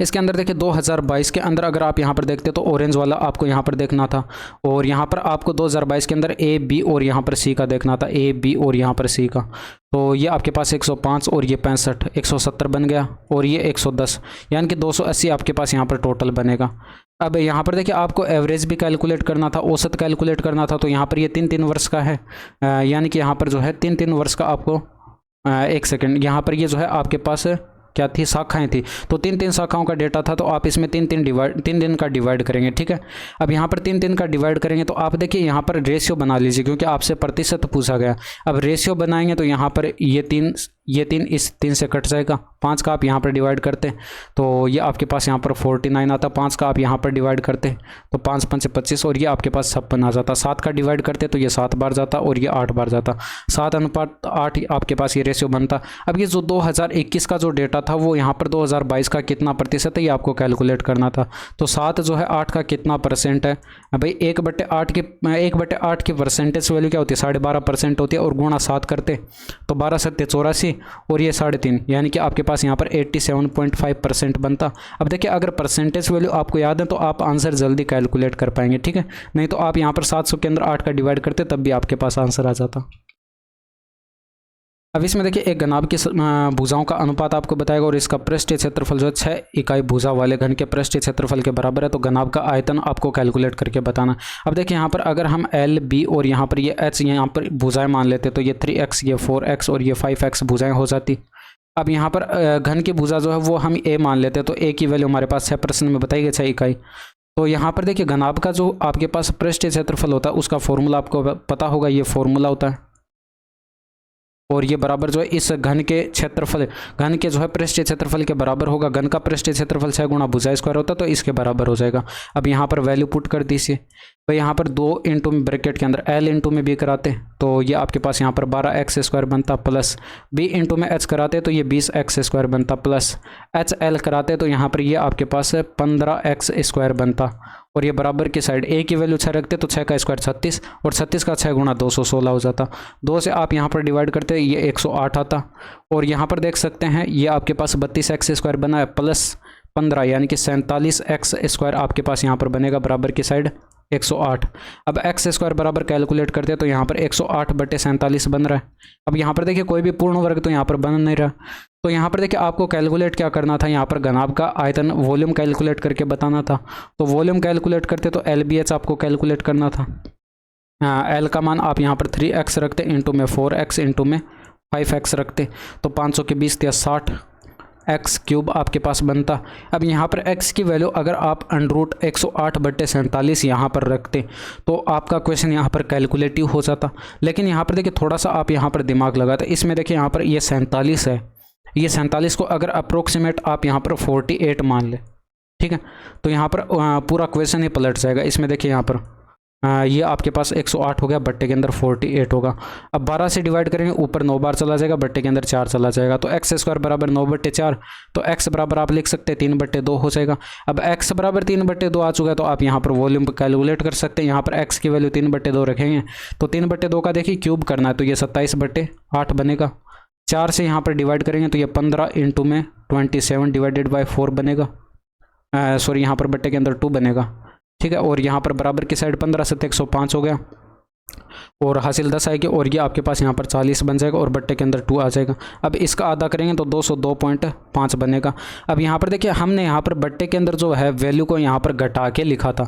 S1: इसके अंदर देखिए 2022 के अंदर अगर आप यहाँ पर देखते तो ऑरेंज वाला आपको यहाँ पर देखना था, और यहाँ पर आपको 2022 के अंदर ए बी और यहाँ पर सी का देखना था, ए बी और यहाँ पर सी का। तो ये आपके पास 105 और ये 65, 170 बन गया, और ये 110, यानी कि 280 आपके पास यहाँ पर टोटल बनेगा। अब यहाँ पर देखिए आपको एवरेज भी कैलकुलेट करना था, औसत कैलकुलेट करना था, तो यहाँ पर ये 3-3 वर्ष का है, यानी कि यहाँ पर जो है 3-3 वर्ष का आपको एक सेकेंड, यहाँ पर ये जो है आपके पास क्या थी, शाखाएं थी, तो 3-3 शाखाओं का डेटा था, तो आप इसमें 3 दिन का डिवाइड करेंगे, ठीक है। अब यहाँ पर 3 दिन का डिवाइड करेंगे तो आप देखिए यहाँ पर रेशियो बना लीजिए, क्योंकि आपसे प्रतिशत पूछा गया। अब रेशियो बनाएंगे तो यहाँ पर ये 3 इस 3 से कट जाएगा, 5 का आप यहाँ पर डिवाइड करते तो ये आपके पास यहाँ पर 49 आता, 5 का आप यहाँ पर डिवाइड करते तो 5×5 = 25, और ये आपके पास 56 आ जाता। 7 का डिवाइड करते तो ये 7 बार जाता, और ये 8 बार जाता, 7:8 आपके पास ये रेशियो बनता। अब ये जो 2021 का जो डेटा था वो यहाँ पर 2022 का कितना प्रतिशत है ये आपको कैलकुलेट करना था। तो 7 जो है 8 का कितना परसेंट है भाई, 1/8 की परसेंटेज वैल्यू क्या होती है, 12.5% होती है, और गुणा 7 करते तो 12×7 = 84, और ये 3.5, यानी कि आपके पास यहाँ पर 87.5% बनता। अब देखिए अगर परसेंटेज वैल्यू आपको याद है तो आप आंसर जल्दी कैलकुलेट कर पाएंगे, ठीक है। नहीं तो आप यहाँ पर 700 के अंदर 8 का डिवाइड करते तब भी आपके पास आंसर आ जाता। अब इसमें देखिए एक घनाभ की भुजाओं का अनुपात आपको बताएगा और इसका पृष्ठीय क्षेत्रफल जो है 6 इकाई भुजा वाले घन के पृष्ठीय क्षेत्रफल के बराबर है। तो घनाभ का आयतन आपको कैलकुलेट करके बताना। अब देखिए यहाँ पर अगर हम एल बी और यहाँ पर ये एच यहाँ पर भुजाएं मान लेते तो ये 3x, ये 4x और ये 5x भुजाएं हो जाती। अब यहाँ पर घन की भुजा जो है वो हम ए मान लेते तो ए की वैल्यू हमारे पास 6 प्रश्न में बताई गई 6 इकाई। तो यहाँ पर देखिए घनाभ का जो आपके पास पृष्ठीय क्षेत्रफल होता है उसका फॉर्मूला आपको पता होगा, ये फॉर्मूला होता है और ये बराबर जो है इस घन के क्षेत्रफल, घन के जो है पृष्ठीय क्षेत्रफल के बराबर होगा। घन का पृष्ठीय क्षेत्रफल 6 गुणा भुजा स्क्वायर होता है तो इसके बराबर हो जाएगा। अब यहाँ पर वैल्यू पुट कर दीजिए। तो यहाँ पर 2 इंटू में ब्रैकेट के अंदर एल इंटू में बी कराते तो ये आपके पास यहाँ पर 12x स्क्वायर बनता प्लस बी इंटू में एच कराते तो ये 20x स्क्वायर बनता प्लस एच एल कराते तो यहाँ पर ये आपके पास 15x स्क्वायर बनता और ये बराबर की साइड ए की वैल्यू 6 रखते तो 6 का स्क्वायर 36 और 36 का 6 गुणा 216 हो जाता। 2 से आप यहाँ पर डिवाइड करते ये 108 आता और यहाँ पर देख सकते हैं ये आपके पास 32x स्क्वायर बना है प्लस 15 यानी कि 47x स्क्वायर आपके पास यहाँ पर बनेगा बराबर की साइड 108। अब x स्क्वायर बराबर कैलकुलेट करते तो यहाँ पर 108/47 बन रहा है। अब यहाँ पर देखिए कोई भी पूर्ण वर्ग तो यहाँ पर बन नहीं रहा। तो यहाँ पर देखिए आपको कैलकुलेट क्या करना था, यहाँ पर घनाभ का आयतन वॉल्यूम कैलकुलेट करके बताना था। तो वॉल्यूम कैलकुलेट करते तो LBH आपको कैलकुलेट करना था। L का मान आप यहाँ पर 3x रखते इंटू में 4x इंटू में 5x रखते तो 500 के 20 या 60 x क्यूब आपके पास बनता। अब यहाँ पर x की वैल्यू अगर आप √108/47 यहाँ पर रखते तो आपका क्वेश्चन यहाँ पर कैलकुलेटिव हो जाता। लेकिन यहाँ पर देखिए थोड़ा सा आप यहाँ पर दिमाग लगाते, इसमें देखिए यहाँ पर ये 47 है, ये 47 को अगर अप्रोक्सीमेट आप यहाँ पर 48 मान ले, ठीक है, तो यहाँ पर पूरा क्वेश्चन ही पलट जाएगा। इसमें देखिए यहाँ पर ये आपके पास 108 हो गया, बट्टे के अंदर 48 होगा। अब 12 से डिवाइड करेंगे, ऊपर 9 बार चला जाएगा, बट्टे के अंदर 4 चला जाएगा तो x स्क्वायर बराबर 9/4 तो x बराबर आप लिख सकते हैं 3/2 हो जाएगा। अब x बराबर 3/2 आ चुका है तो आप यहाँ पर वॉल्यूम पर कैलकुलेट कर सकते हैं। यहाँ पर x की वैल्यू 3/2 रखेंगे तो 3/2 का देखिए क्यूब करना है तो ये 27/8 बनेगा। 4 से यहाँ पर डिवाइड करेंगे तो ये 15 इंटू में 27 डिवाइडेड बाई 4 बनेगा, सॉरी यहाँ पर बट्टे के अंदर 2 बनेगा, ठीक है। और यहाँ पर बराबर की साइड 15 से 105 हो गया और हासिल 10 आएगी और ये आपके पास यहाँ पर 40 बन जाएगा और बट्टे के अंदर 2 आ जाएगा। अब इसका आधा करेंगे तो 202.5 बनेगा। अब यहाँ पर देखिए हमने यहाँ पर बट्टे के अंदर जो है वैल्यू को यहाँ पर घटा के लिखा था,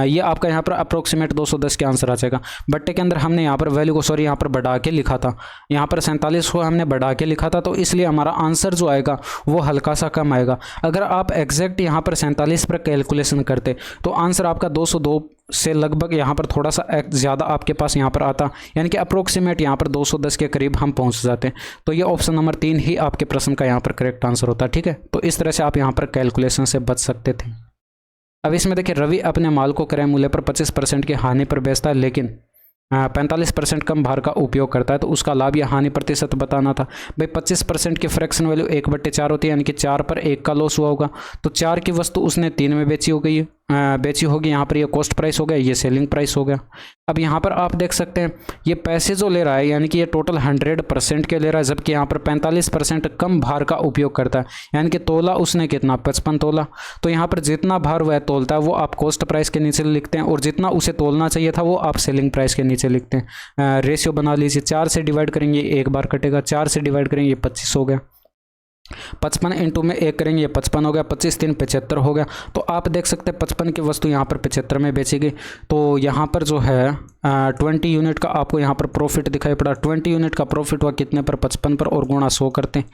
S1: ये आपका यहाँ पर अप्रोक्सीमेट 210 के आंसर आ जाएगा। बट्टे के अंदर हमने यहाँ पर वैल्यू को सॉरी यहाँ पर बढ़ा के लिखा था, यहाँ पर 47 को हमने बढ़ा के लिखा था तो इसलिए हमारा आंसर जो आएगा वो हल्का सा कम आएगा। अगर आप एग्जैक्ट यहाँ पर 47 पर कैलकुलेशन करते तो आंसर आपका 202 से लगभग यहाँ पर थोड़ा सा ज़्यादा आपके पास यहाँ पर आता, यानी कि अप्रोक्सीमेट यहाँ पर 210 के करीब हम पहुँच जाते हैं। तो ये ऑप्शन नंबर 3 ही आपके प्रश्न का यहाँ पर करेक्ट आंसर होता है, ठीक है। तो इस तरह से आप यहाँ पर कैलकुलेशन से बच सकते थे। अब इसमें देखिए रवि अपने माल को क्रय मूल्य पर 25% की हानि पर बेचता है लेकिन 45% कम भार का उपयोग करता है तो उसका लाभ या हानि प्रतिशत बताना था। भाई 25% की फ्रैक्शन वैल्यू 1/4 होती है, यानी कि 4 पर 1 का लॉस हुआ होगा तो 4 की वस्तु उसने 3 में बेची होगी। यहाँ पर ये कॉस्ट प्राइस हो गया, ये सेलिंग प्राइस हो गया। अब यहाँ पर आप देख सकते हैं ये पैसे जो ले रहा है यानी कि ये टोटल 100% के ले रहा है, जबकि यहाँ पर 45% कम भार का उपयोग करता है, यानी कि तोला उसने कितना 55 तोला। तो यहाँ पर जितना भार वह तोलता है वो आप कॉस्ट प्राइस के नीचे लिखते हैं और जितना उसे तोलना चाहिए था वो आप सेलिंग प्राइस के नीचे लिखते हैं। रेशियो बना लीजिए, 4 से डिवाइड करेंगे 1 बार कटेगा, 4 से डिवाइड करेंगे 25 हो गया, 55 इंटू में 1 करेंगे 55 हो गया, 25 3 75 हो गया। तो आप देख सकते हैं 55 की वस्तु यहाँ पर 75 में बेची गई। तो यहाँ पर जो है 20 यूनिट का आपको यहाँ पर प्रॉफिट दिखाई पड़ा। 20 यूनिट का प्रॉफिट हुआ कितने पर 55 पर और गुणा 100 करते हैं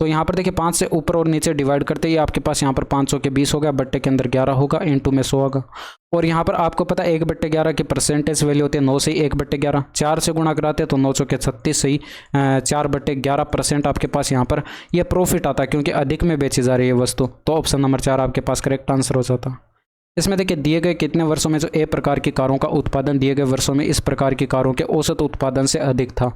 S1: तो यहाँ पर देखिए 5 से ऊपर और नीचे डिवाइड करते ही आपके पास यहाँ पर 500 के 20 हो गया, बट्टे के अंदर 11 होगा, इंटू में 100 होगा। और यहाँ पर आपको पता है 1/11 की परसेंटेज वैल्यू होती है 9 से 1/11, 4 से गुणा कराते हैं तो 9 के 36 से ही 4/11% आपके पास यहाँ पर यह प्रॉफिट आता है क्योंकि अधिक में बेची जा रही है वस्तु। तो ऑप्शन नंबर 4 आपके पास करेक्ट आंसर हो जाता। इसमें देखिए दिए गए कितने वर्षों में जो ए प्रकार की कारों का उत्पादन दिए गए वर्षों में इस प्रकार की कारों के औसत उत्पादन से अधिक था।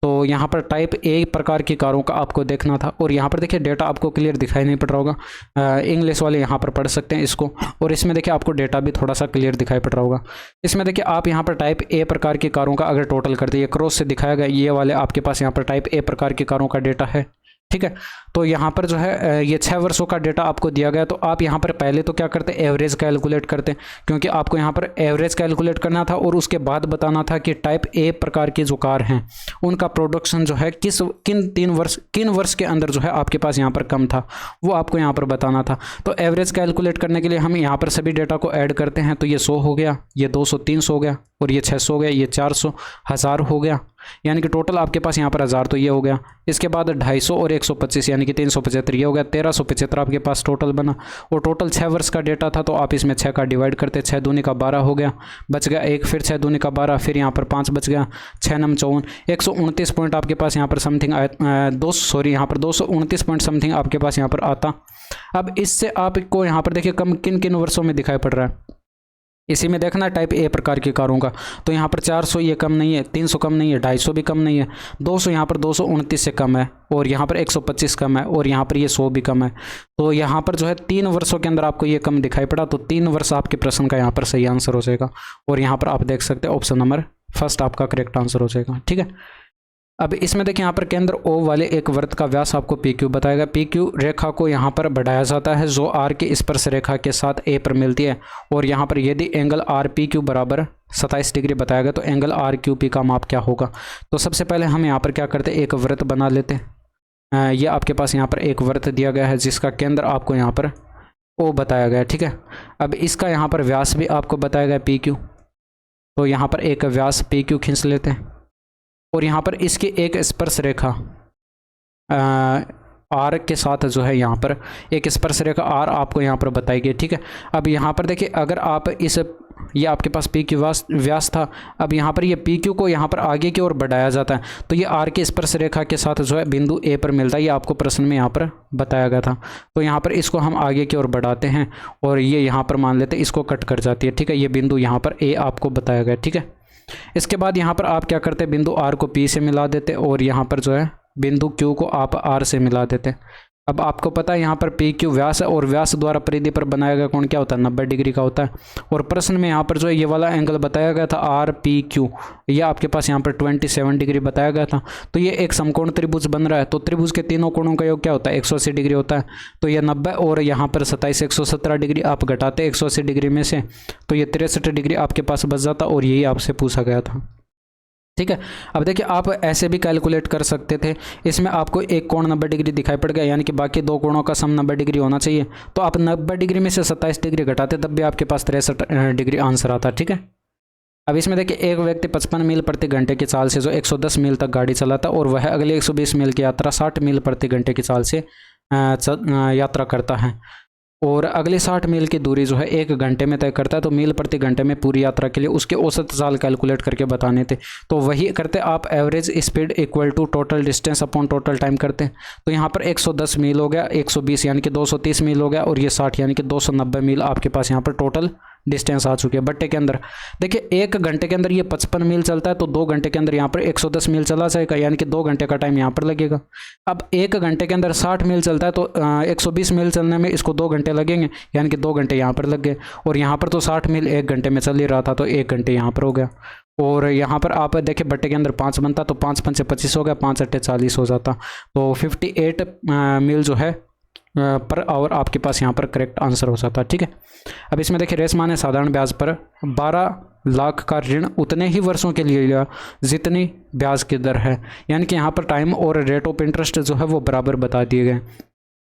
S1: तो यहाँ पर टाइप ए प्रकार की कारों का आपको देखना था और यहाँ पर देखिए डेटा आपको क्लियर दिखाई नहीं पड़ रहा होगा, इंग्लिश वाले यहाँ पर पढ़ सकते हैं इसको। और इसमें देखिए आपको डेटा भी थोड़ा सा क्लियर दिखाई पड़ रहा होगा। इसमें देखिए आप यहाँ पर टाइप ए प्रकार की कारों का अगर टोटल कर दिए क्रॉस से दिखाया गया, ये वाले आपके पास यहाँ पर टाइप ए प्रकार की कारों का डेटा है, ठीक है। तो यहाँ पर जो है ये 6 वर्षों का डेटा आपको दिया गया, तो आप यहाँ पर पहले तो क्या करते, एवरेज कैलकुलेट करते, क्योंकि आपको यहाँ पर एवरेज कैलकुलेट करना था और उसके बाद बताना था कि टाइप ए प्रकार की जो कार हैं उनका प्रोडक्शन जो है किन वर्ष के अंदर जो है आपके पास यहाँ पर कम था, वो आपको यहाँ पर बताना था। तो एवरेज कैलकुलेट करने के लिए हम यहाँ पर सभी डेटा को ऐड करते हैं, तो ये 100 हो गया, ये 200 300 हो गया, और ये 600 हो गया, ये 400 1000 हो गया, यानी कि टोटल आपके पास यहाँ पर 1000 तो ये हो गया। इसके बाद 250 और 125 यानी कि 375 ये हो गया, 1375 आपके पास टोटल बना। और टोटल 6 वर्ष का डेटा था, तो आप इसमें 6 का डिवाइड करते, 6 दूनी का 12 हो गया, बच गया एक, फिर 6 दूनी का 12, फिर यहाँ पर 5 बच गया, 6 नम 54, 129 पॉइंट आपके पास यहाँ पर समथिंग यहाँ पर 229 पॉइंट समथिंग आपके पास यहाँ पर आता। अब इससे आपको यहाँ पर देखिए कम किन किन वर्षों में दिखाई पड़ रहा है, इसी में देखना टाइप ए प्रकार की कारों का। तो यहाँ पर 400 ये कम नहीं है, 300 कम नहीं है, 250 भी कम नहीं है, 200 यहाँ पर 229 से कम है, और यहाँ पर 125 कम है, और यहाँ पर ये 100 भी कम है। तो यहाँ पर जो है 3 वर्षों के अंदर आपको ये कम दिखाई पड़ा, तो 3 वर्ष आपके प्रश्न का यहाँ पर सही आंसर हो जाएगा। और यहाँ पर आप देख सकते हैं ऑप्शन नंबर फर्स्ट आपका करेक्ट आंसर हो जाएगा। ठीक है। अब इसमें देखिए यहाँ पर केंद्र ओ वाले एक वृत्त का व्यास आपको पी क्यू बताएगा। पी क्यू रेखा को यहाँ पर बढ़ाया जाता है जो आर के स्पर्श रेखा के साथ ए पर मिलती है, और यहाँ पर यदि एंगल आर पी क्यू बराबर 27 डिग्री बताएगा तो एंगल आर क्यू पी का माप क्या होगा। तो सबसे पहले हम यहाँ पर क्या करते हैं, एक वृत्त बना लेते हैं। ये आपके पास यहाँ पर एक वृत्त दिया गया है जिसका केंद्र आपको यहाँ पर ओ बताया गया है। ठीक है। अब इसका यहाँ पर व्यास भी आपको बताया गया पी क्यू, तो यहाँ पर एक व्यास पी क्यू खींच लेते हैं, और यहाँ पर इसकी एक स्पर्श रेखा आर के साथ जो है यहाँ पर एक स्पर्श रेखा आर आपको यहाँ पर बताई गई। ठीक है। अब यहाँ पर देखिए अगर आप ये आपके पास पी क्यू व्यास था, अब यहाँ पर ये पी क्यू को यहाँ पर आगे की ओर बढ़ाया जाता है, तो ये आर की स्पर्श रेखा के साथ जो है बिंदु ए पर मिलता है, ये आपको प्रश्न में यहाँ पर बताया गया था। तो यहाँ पर इसको हम आगे की ओर बढ़ाते हैं, और ये यहाँ पर मान लेते हैं इसको कट कर जाती है। ठीक है। ये बिंदु यहाँ पर ए आपको बताया गया। ठीक है। इसके बाद यहाँ पर आप क्या करते हैं, बिंदु आर को पी से मिला देते, और यहाँ पर जो है बिंदु क्यू को आप आर से मिला देते। अब आपको पता है यहाँ पर पी क्यू व्यास है, और व्यास द्वारा परिधि पर बनाया गया कोण क्या होता है, 90 डिग्री का होता है। और प्रश्न में यहाँ पर जो है ये वाला एंगल बताया गया था आर पी क्यू, ये आपके पास यहाँ पर 27 डिग्री बताया गया था। तो ये एक समकोण त्रिभुज बन रहा है, तो त्रिभुज के तीनों कोणों का योग क्या होता है, 180 डिग्री होता है। तो ये 90 और यहाँ पर 27 117 डिग्री आप घटाते 180 डिग्री में से, तो ये 63 डिग्री आपके पास बच जाता, और यही आपसे पूछा गया था। ठीक है। अब देखिए आप ऐसे भी कैलकुलेट कर सकते थे, इसमें आपको एक कोण 90 डिग्री दिखाई पड़ गया, यानी कि बाकी दो कोणों का सम 90 डिग्री होना चाहिए, तो आप 90 डिग्री में से 27 डिग्री घटाते तब भी आपके पास 63 डिग्री आंसर आता। ठीक है। अब इसमें देखिए एक व्यक्ति 55 मील प्रति घंटे की चाल से जो 110 मील तक गाड़ी चलाता, और वह अगले 120 मील की यात्रा 60 मील प्रति घंटे की चाल से यात्रा करता है, और अगले 60 मील की दूरी जो है 1 घंटे में तय करता है। तो मील प्रति घंटे में पूरी यात्रा के लिए उसके औसत चाल कैलकुलेट करके बताने थे, तो वही करते आप average speed equal to total distance upon total time करते हैं। तो यहाँ पर 110 मील हो गया, 120 यानी कि 230 मील हो गया, और ये 60 यानी कि 290 मील आपके पास यहाँ पर टोटल डिस्टेंस आ चुकी है बट्टे के अंदर। देखिए 1 घंटे के अंदर ये 55 मील चलता है, तो 2 घंटे के अंदर यहाँ पर 110 मील चला जाएगा, यानी कि 2 घंटे का टाइम यहाँ पर लगेगा। अब 1 घंटे के अंदर 60 मील चलता है, तो 120 मील चलने में इसको 2 घंटे लगेंगे, यानी कि 2 घंटे यहाँ पर लग गए, और यहाँ पर तो 60 मील 1 घंटे में चल ही रहा था, तो 1 घंटे यहाँ पर हो गया। और यहाँ पर आप देखिए बट्टे के अंदर 5 बनता, तो 5 पंचे 25 हो गया, 5 अट्ठे 40 हो जाता, तो 58 मील जो है पर आवर आपके पास यहाँ पर करेक्ट आंसर हो जाता है। ठीक है। अब इसमें देखिए रेशमा ने साधारण ब्याज पर 12 लाख का ऋण उतने ही वर्षों के लिए लिया जितनी ब्याज की दर है, यानी कि यहाँ पर टाइम और रेट ऑफ इंटरेस्ट जो है वो बराबर बता दिए गए।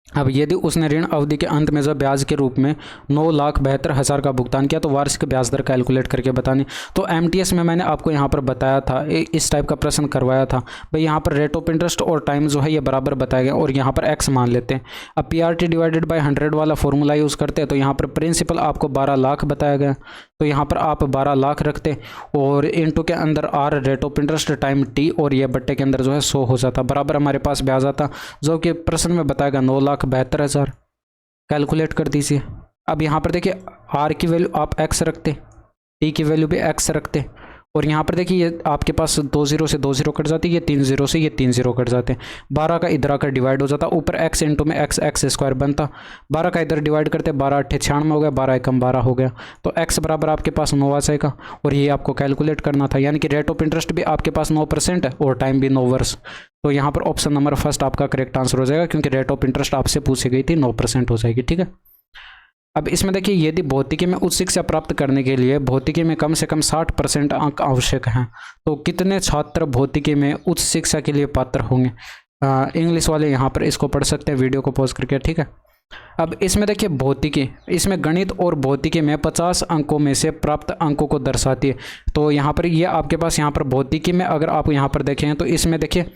S1: अब यदि उसने ऋण अवधि के अंत में जब ब्याज के रूप में 9,72,000 का भुगतान किया तो वार्षिक ब्याज दर कैलकुलेट करके बतानी। तो एमटीएस में मैंने आपको यहाँ पर बताया था, इस टाइप का प्रश्न करवाया था भाई, यहाँ पर रेट ऑफ इंटरेस्ट और टाइम जो है ये बराबर बताए गए, और यहाँ पर एक्स मान लेते हैं। अब पीआरटी डिवाइडेड बाय 100 वाला फॉर्मूला यूज़ करते हैं, तो यहाँ पर प्रिंसिपल आपको 12 लाख बताया गया, तो यहाँ पर आप 12 लाख रखते, और इनटू के अंदर R rate of interest time T, और ये बट्टे के अंदर जो है 100 हो जाता, बराबर हमारे पास ब्याज आता, जो कि प्रश्न में बताएगा 9,72,000। कैलकुलेट कर दीजिए। अब यहाँ पर देखिए आर की वैल्यू आप एक्स रखते, टी की वैल्यू भी एक्स रखते, और यहाँ पर देखिए ये आपके पास 2 0 से 2 0 कट जाती है, ये 3 0 से ये 3 0 कट जाते हैं। 12 का इधर आकर डिवाइड हो जाता, ऊपर x इंटू में x स्क्वायर बनता। 12 का इधर डिवाइड करते, 12 8 96 हो गया, 12 एकम 12 हो गया। तो x बराबर आपके पास 9 आ जाएगा और ये आपको कैलकुलेट करना था, यानी कि रेट ऑफ इंटरेस्ट भी आपके पास 9% है और टाइम भी 9 वर्ष। तो यहाँ पर ऑप्शन नंबर फर्स्ट आपका करेक्ट आंसर हो जाएगा, क्योंकि रेट ऑफ इंटरेस्ट आपसे पूछी गई थी, 9% हो जाएगी। ठीक है, अब इसमें देखिए यदि भौतिकी में उच्च शिक्षा प्राप्त करने के लिए भौतिकी में कम से कम 60% अंक आवश्यक हैं, तो कितने छात्र भौतिकी में उच्च शिक्षा के लिए पात्र होंगे? इंग्लिश वाले यहाँ पर इसको पढ़ सकते हैं वीडियो को पॉज करके। ठीक है, अब इसमें देखिए भौतिकी, इसमें गणित और भौतिकी में 50 अंकों में से प्राप्त अंकों को दर्शाती है। तो यहाँ पर ये आपके पास यहाँ पर भौतिकी में अगर आप यहाँ पर देखें तो इसमें देखिए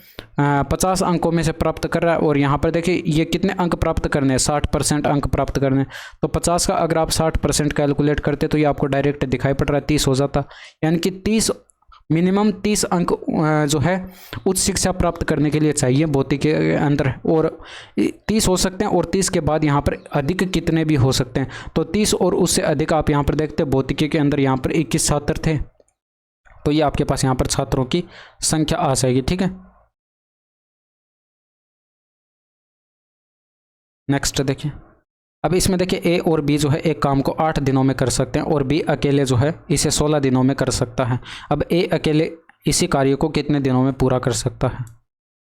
S1: 50 अंकों में से प्राप्त कर रहा है, और यहाँ पर देखिए ये कितने अंक प्राप्त करने हैं, 60% अंक प्राप्त करने हैं। तो 50 का अगर आप 60% कैलकुलेट करते तो ये आपको डायरेक्ट दिखाई पड़ रहा है 30 हो जाता, यानी कि 30 मिनिमम 30 अंक जो है उच्च शिक्षा प्राप्त करने के लिए चाहिए भौतिकी के अंदर, और 30 हो सकते हैं और 30 के बाद यहाँ पर अधिक कितने भी हो सकते हैं। तो 30 और उससे अधिक आप यहाँ पर देखते हैं भौतिकी के अंदर यहाँ पर 21 छात्र थे, तो ये आपके पास यहाँ पर छात्रों की संख्या आ जाएगी। ठीक है, नेक्स्ट देखिए, अब इसमें देखिए ए और बी जो है एक काम को 8 दिनों में कर सकते हैं और बी अकेले जो है इसे 16 दिनों में कर सकता है। अब ए अकेले इसी कार्य को कितने दिनों में पूरा कर सकता है?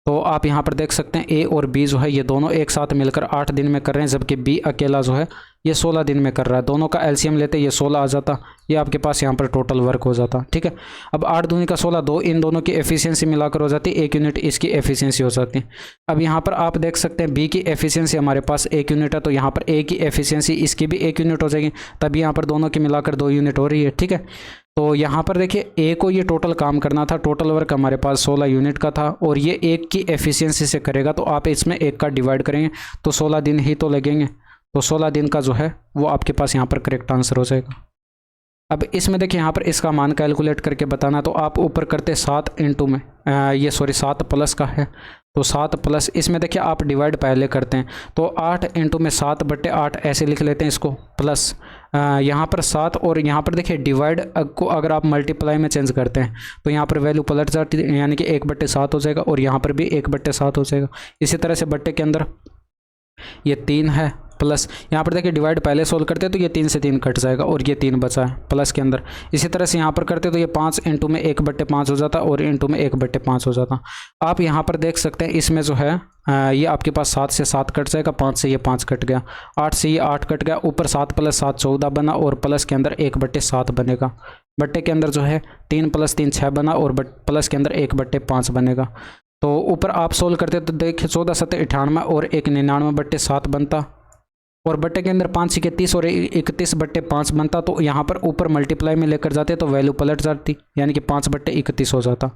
S1: तो आप यहाँ पर देख सकते हैं ए और बी जो है ये दोनों एक साथ मिलकर 8 दिन में कर रहे हैं, जबकि बी अकेला जो है ये 16 दिन में कर रहा है। दोनों का एलसीएम लेते ये 16 आ जाता, ये आपके पास यहाँ पर टोटल वर्क हो जाता। ठीक है, अब 8 दूनी का 16, 2 इन दोनों की एफिशिएंसी मिलाकर हो जाती, 1 यूनिट इसकी एफिशिएंसी हो जाती। अब यहाँ पर आप देख सकते हैं बी की एफिशिएंसी हमारे पास 1 यूनिट है, तो यहाँ पर ए की एफिशिएंसी इसकी भी 1 यूनिट हो जाएगी, तभी यहाँ पर दोनों की मिलाकर 2 यूनिट हो रही है। ठीक है, तो यहाँ पर देखिए ए को ये टोटल काम करना था, टोटल वर्क हमारे पास 16 यूनिट का था, और ये 1 की एफिशिएंसी से करेगा, तो आप इसमें 1 का डिवाइड करेंगे तो 16 दिन ही तो लगेंगे, तो 16 दिन का जो है वो आपके पास यहाँ पर करेक्ट आंसर हो जाएगा। अब इसमें देखिए यहाँ पर इसका मान कैलकुलेट करके बताना, तो आप ऊपर करते 7 इंटू में 7 प्लस का है, तो 7 प्लस इसमें देखिए आप डिवाइड पहले करते हैं, तो 8 इंटू में 7/8 ऐसे लिख लेते हैं इसको, प्लस यहाँ पर 7, और यहाँ पर देखिए डिवाइड को अगर आप मल्टीप्लाई में चेंज करते हैं तो यहाँ पर वैल्यू पलट जाती है, यानी कि 1/7 हो जाएगा, और यहाँ पर भी 1/7 हो जाएगा। इसी तरह से बट्टे के अंदर ये 3 है, प्लस यहाँ पर देखिए डिवाइड पहले सोल्व करते तो ये 3 से 3 कट जाएगा और ये 3 बचा है प्लस के अंदर। इसी तरह से यहाँ पर करते तो ये 5 इंटू में 1/5 हो जाता और इंटू में 1/5 हो जाता। आप यहाँ पर देख सकते हैं इसमें जो है ये आपके पास 7 से 7 कट जाएगा, 5 से ये 5 कट गया, 8 से ये 8 कट गया, ऊपर 7 + 7 14 बना, और प्लस के अंदर 1/7 बनेगा। बट्टे के अंदर जो है 3 + 3 6 बना, और प्लस के अंदर 1/5 बनेगा। तो ऊपर आप सोल्व करते तो देखिए 14 7 98 और 1 99/7 बनता, और बट्टे के अंदर 5 × 30 और 31/5 बनता। तो यहाँ पर ऊपर मल्टीप्लाई में लेकर जाते तो वैल्यू पलट जाती, यानी कि 5/31 हो जाता।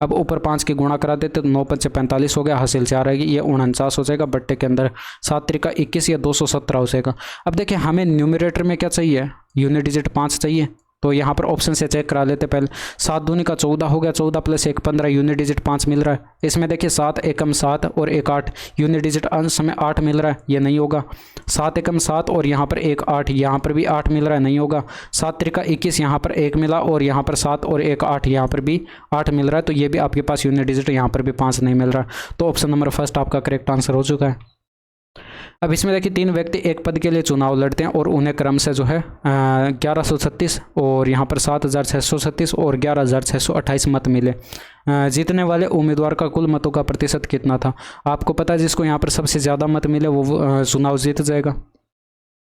S1: अब ऊपर 5 की गुणा करा देते तो 9 × 5 = 45 हो गया, हासिल 4 आएगी, ये 49 हो जाएगा। बट्टे के अंदर 7 × 21 या 217 हो जाएगा। अब देखिए हमें न्यूमरेटर में क्या चाहिए, यूनिट डिजिट 5 चाहिए, तो यहाँ पर ऑप्शन से चेक करा लेते पहले। 7 दूनी का 14 हो गया, 14 + 1 15, यूनिट डिजिट 5 मिल रहा है। इसमें देखिए 7 एकम 7 और 1 8, यूनिट डिजिट अंश में 8 मिल रहा है, ये नहीं होगा। 7 एकम 7 और यहाँ पर 1 8, यहाँ पर भी 8 मिल रहा है, नहीं होगा। 7 × 21, यहाँ पर 1 मिला, और यहाँ पर 7 और 1 8, यहाँ पर भी 8 मिल रहा है, तो ये भी आपके पास यूनिट डिजिट यहाँ पर भी 5 नहीं मिल रहा। तो ऑप्शन नंबर फर्स्ट आपका करेक्ट आंसर हो चुका है। अब इसमें देखिए 3 व्यक्ति एक पद के लिए चुनाव लड़ते हैं और उन्हें क्रम से जो है 1136 और यहाँ पर 7636 और 11628 मत मिले। जीतने वाले उम्मीदवार का कुल मतों का प्रतिशत कितना था? आपको पता है जिसको यहाँ पर सबसे ज़्यादा मत मिले वो चुनाव जीत जाएगा।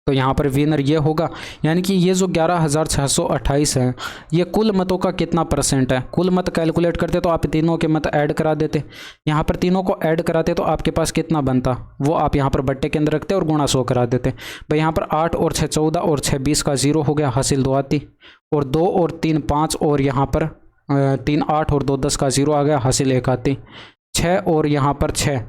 S1: तो यहाँ पर विनर ये होगा, यानी कि ये जो 11628 है ये कुल मतों का कितना परसेंट है। कुल मत कैलकुलेट करते तो आप तीनों के मत ऐड करा देते, यहाँ पर तीनों को ऐड कराते तो आपके पास कितना बनता वो आप यहाँ पर बट्टे के अंदर रखते और गुणा 100 करा देते। भाई यहाँ पर 8 और 6 14 और 6 20 का 0 हो गया, हासिल 2 आती, और 2 और 3 5 और यहाँ पर 3 8 और 2 10 का 0 आ गया, हासिल 1 आती। 6 और यहाँ पर 6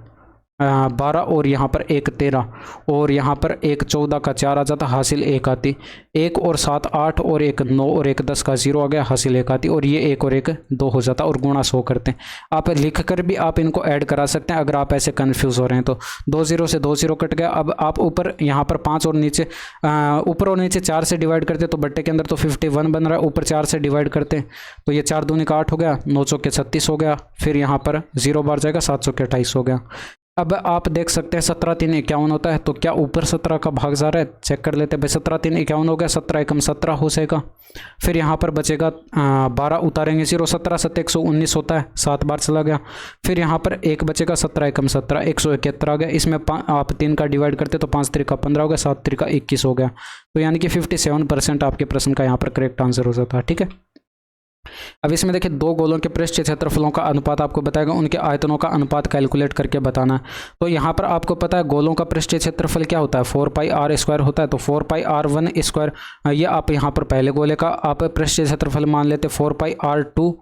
S1: 12 और यहाँ पर 1 13 और यहाँ पर 1 14 का 4 आ जाता, हासिल 1 आती। 1 और 7 8 और 1 9 और 1 10 का 0 आ गया, हासिल 1 आती। और ये 1 और 1 2 हो जाता और गुणा 100 करते हैं। आप लिख कर भी आप इनको ऐड करा सकते हैं अगर आप ऐसे कन्फ्यूज़ हो रहे हैं तो। 2 0 से 2 0 कट गया। अब आप ऊपर यहाँ पर 5 और नीचे ऊपर और नीचे 4 से डिवाइड करते तो बट्टे के अंदर तो 51 बन रहा है, ऊपर 4 से डिवाइड करते हैं तो ये 4 दूनी का 8 हो गया, 9 चौके 36 हो गया, फिर यहाँ पर 0 बार जाएगा, 7 चौके 28 हो गया। अब आप देख सकते हैं 17 3 51 होता है, तो क्या ऊपर 17 का भाग जा रहा है, चेक कर लेते हैं भाई। 17 3 51 हो गया, 17 एकम 17 हो जाएगा। फिर यहाँ पर बचेगा 12 उतारेंगे 0, 17 7 119 होता है, 7 बार चला गया। फिर यहाँ पर 1 बचेगा, 17 एकम 17 171 आ गया। इसमें आप 3 का डिवाइड करते तो 5 3 का 15 हो गया, 7 3 का 21 हो गया। तो यानी कि 57% आपके प्रश्न का यहाँ पर करेक्ट आंसर हो जाता है। ठीक है, अब इसमें देखिए 2 गोलों के पृष्ठीय क्षेत्रफलों का अनुपात आपको बताएगा, उनके आयतनों का अनुपात कैलकुलेट करके बताना है। तो यहाँ पर आपको पता है गोलों का पृष्ठीय क्षेत्रफल क्या होता है, 4 पाई r स्क्वायर होता है। तो 4 पाई r1 स्क्वायर, ये आप यहाँ पर पहले गोले का आप पृष्ठीय क्षेत्रफल मान लेते, 4 पाई r2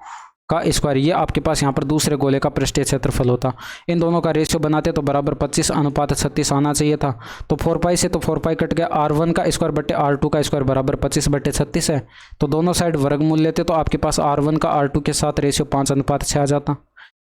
S1: का स्क्वायर, ये आपके पास यहाँ पर दूसरे गोले का पृष्ठीय क्षेत्रफल होता। इन दोनों का रेशियो बनाते तो बराबर 25 अनुपात 36 आना चाहिए था। तो 4 पाई से तो 4 पाई कट गया, r1 का स्क्वायर बट्टे r2 का स्क्वायर बराबर 25 बट्टे 36 है। तो दोनों साइड वर्गमूल लेते तो आपके पास r1 का r2 के साथ रेशियो 5 अनुपात 6 आ जाता।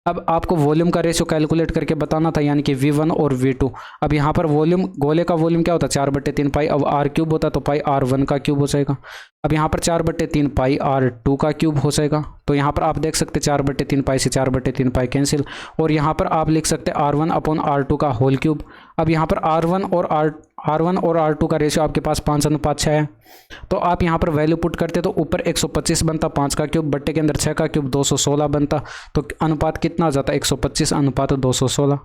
S1: अब आपको वॉल्यूम का रेशियो कैलकुलेट करके बताना था, यानी कि V1 और V2। अब यहाँ पर वॉल्यूम, गोले का वॉल्यूम क्या होता है, 4/3 पाई। अब r क्यूब होता है तो पाई r1 का क्यूब हो जाएगा। अब यहाँ पर 4/3 पाई r2 का क्यूब हो जाएगा। तो यहाँ पर आप देख सकते 4/3 पाई से 4/3 पाई कैंसिल, और यहाँ पर आप लिख सकते r1 अपॉन r2 का होल क्यूब। अब यहाँ पर r1 और r2 का रेशियो आपके पास 5 अनुपात 6 है। तो आप यहाँ पर वैल्यू पुट करते तो ऊपर 125 बनता, 5 का क्यूब बट्टे के अंदर 6 का क्यूब 216 बनता। तो अनुपात कितना आ जाता, 125 अनुपात 216।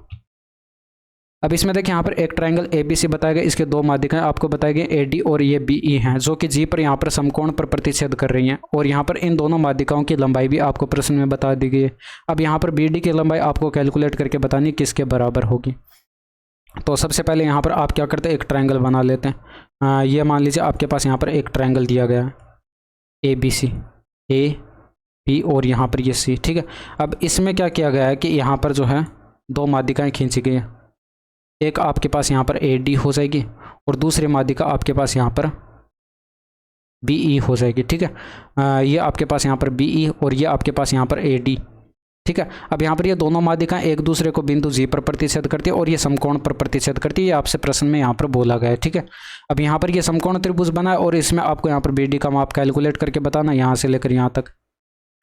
S1: अब इसमें देखिए यहाँ पर एक ट्रायंगल ABC बताया गया, इसके 2 माध्यिकाएं आपको बताई गई AD और ये BE हैं, जो कि G पर यहाँ पर समकोण पर प्रतिच्छेद कर रही हैं। और यहाँ पर इन दोनों माध्यिकाओं की लंबाई भी आपको प्रश्न में बता दी गई है। अब यहाँ पर BD की लंबाई आपको कैलकुलेट करके बतानी किसके बराबर होगी। तो सबसे पहले यहाँ पर आप क्या करते हैं, एक ट्रायंगल बना लेते हैं। ये मान लीजिए आपके पास यहाँ पर एक ट्रायंगल दिया गया है ABC, AB और यहाँ पर ये C। ठीक है, अब इसमें क्या किया गया है कि यहाँ पर जो है 2 माध्यिकाएं खींची गई हैं। एक आपके पास यहाँ पर AD हो जाएगी और दूसरी माध्यिका आपके पास यहाँ पर BE हो जाएगी। ठीक है, ये आपके पास यहाँ पर BE और ये आपके पास यहाँ पर AD। ठीक है, अब यहाँ पर ये दोनों माध्यिकाएं एक दूसरे को बिंदु G पर प्रतिच्छेद करती है और ये समकोण पर प्रतिच्छेद करती है। ये आपसे प्रश्न में यहाँ पर बोला गया है। ठीक है, अब यहाँ पर ये समकोण त्रिभुज बना है और इसमें आपको यहाँ पर BD का माप कैलकुलेट करके बताना, यहाँ से लेकर यहाँ तक।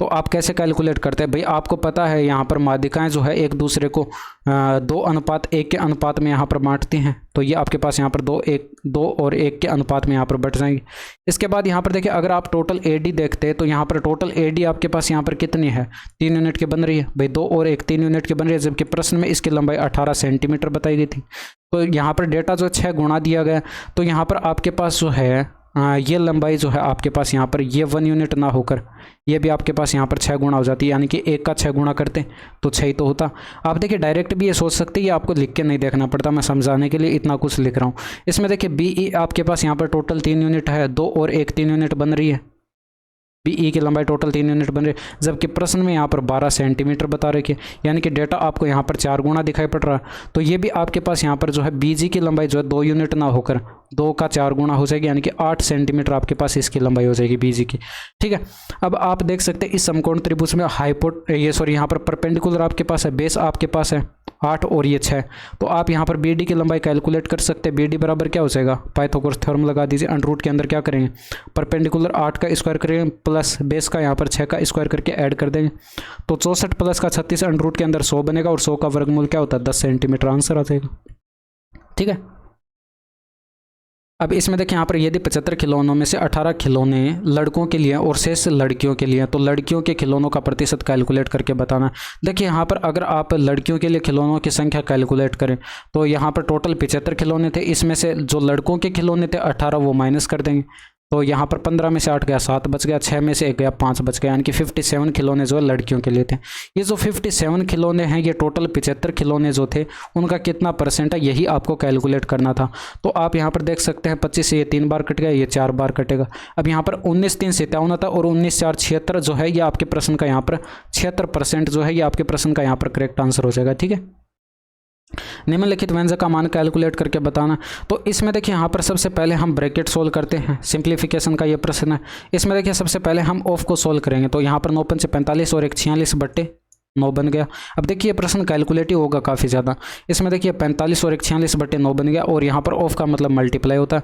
S1: तो आप कैसे कैलकुलेट करते हैं भाई, आपको पता है यहाँ पर माध्यिकाएं जो है एक दूसरे को 2:1 के अनुपात में यहाँ पर बांटती हैं। तो ये आपके पास यहाँ पर 2 और 1 के अनुपात में यहाँ पर बट जाएंगी। इसके बाद यहाँ पर देखिए अगर आप टोटल AD देखते हैं तो यहाँ पर टोटल AD आपके पास यहाँ पर कितनी है, 3 यूनिट की बन रही है भाई। 2 और 1 3 यूनिट की बन रही है, जबकि प्रश्न में इसकी लंबाई 18 सेंटीमीटर बताई गई थी। तो यहाँ पर डेटा जो 6 गुणा दिया गया। तो यहाँ पर आपके पास जो है ये लंबाई जो है आपके पास यहाँ पर ये 1 यूनिट ना होकर ये भी आपके पास यहाँ पर 6 गुणा हो जाती है, यानी कि 1 का 6 गुणा करते तो 6 ही तो होता। आप देखिए डायरेक्ट भी ये सोच सकते हैं, ये आपको लिख के नहीं देखना पड़ता, मैं समझाने के लिए इतना कुछ लिख रहा हूँ। इसमें देखिए BE आपके पास यहाँ पर टोटल 3 यूनिट है, 2 और 1 3 यूनिट बन रही है। BE की लंबाई टोटल 3 यूनिट बन रही है, जबकि प्रश्न में यहाँ पर 12 सेंटीमीटर बता रखी है, यानी कि डेटा आपको यहाँ पर 4 गुणा दिखाई पड़ रहा है। तो ये भी आपके पास यहाँ पर जो है BG की लंबाई जो है 2 यूनिट ना होकर 2 का 4 गुणा हो जाएगी, यानी कि 8 सेंटीमीटर आपके पास इसकी लंबाई हो जाएगी BG की। ठीक है, अब आप देख सकते हैं इस समकोण त्रिभुज में यहाँ पर परपेंडिकुलर आपके पास है, बेस आपके पास है 8 और ये 6। तो आप यहाँ पर BD की लंबाई कैलकुलेट कर सकते हैं। BD बराबर क्या हो जाएगा, पाइथागोरस थ्योरम लगा दीजिए। अंडर रूट के अंदर क्या करेंगे, परपेंडिकुलर 8 का स्क्वायर करेंगे प्लस बेस का यहाँ पर 6 का स्क्वायर करके ऐड कर देंगे। तो 64 प्लस का 36 अंडर रूट के अंदर 100 बनेगा और 100 का वर्गमूल क्या होता है 10 सेंटीमीटर, आंसर आ जाएगा। ठीक है, अब इसमें देखिए यहाँ पर यदि 75 खिलौनों में से 18 खिलौने लड़कों के लिए और शेष लड़कियों के लिए, तो लड़कियों के खिलौनों का प्रतिशत कैलकुलेट करके बताना। देखिए यहाँ पर अगर आप लड़कियों के लिए खिलौनों की संख्या कैलकुलेट करें तो यहाँ पर टोटल 75 खिलौने थे, इसमें से जो लड़कों के खिलौने थे 18 वो माइनस कर देंगे। तो यहाँ पर 15 में से 8 गया, 7 बच गया, 6 में से 1 गया, 5 बच गया, यानी कि 57 खिलौने जो है लड़कियों के लिए थे। ये जो 57 खिलौने हैं ये टोटल 75 खिलौने जो थे उनका कितना परसेंट है यही आपको कैलकुलेट करना था। तो आप यहाँ पर देख सकते हैं 25 से ये 3 बार कट गया, ये 4 बार कटेगा। अब यहाँ पर 19 3 57 था और 19 4 76 जो है ये आपके प्रश्न का यहाँ पर 76% जो है ये आपके प्रश्न का यहाँ पर करेक्ट आंसर हो जाएगा। ठीक है। निम्नलिखित व्यंजक का मान कैलकुलेट करके बताना। तो इसमें देखिए यहाँ पर सबसे पहले हम ब्रैकेट सोल्व करते हैं, सिंप्लीफिकेशन का ये प्रश्न है। इसमें देखिए सबसे पहले हम ऑफ को सोल्व करेंगे, तो यहाँ पर 9 पंचे 45 और 1 46 बट्टे 9 बन गया। अब देखिए ये प्रश्न कैलकुलेटिव होगा काफ़ी ज़्यादा। इसमें देखिए 45 और 1 46 बट्टे 9 बन गया, और यहाँ पर ऑफ का मतलब मल्टीप्लाई होता है।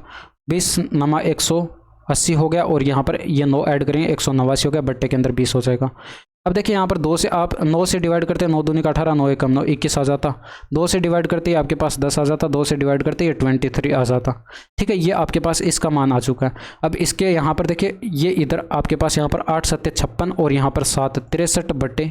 S1: 20 नमा 180 हो गया, और यहाँ पर ये 9 ऐड करेंगे 189 हो गया, बट्टे के अंदर 20 हो जाएगा। अब देखिए यहाँ पर 2 से आप 9 से डिवाइड करते हैं, 9 दूनी का 18, 9 एकम 9 21 आ जाता। 2 से डिवाइड करते ही आपके पास 10 आ जाता। 2 से डिवाइड करते ही 23 आ जाता। ठीक है, ये आपके पास इसका मान आ चुका है। अब इसके यहाँ पर देखिए ये इधर आपके पास यहाँ पर 8 सत्ते 56 और यहाँ पर 7 63 बट्टे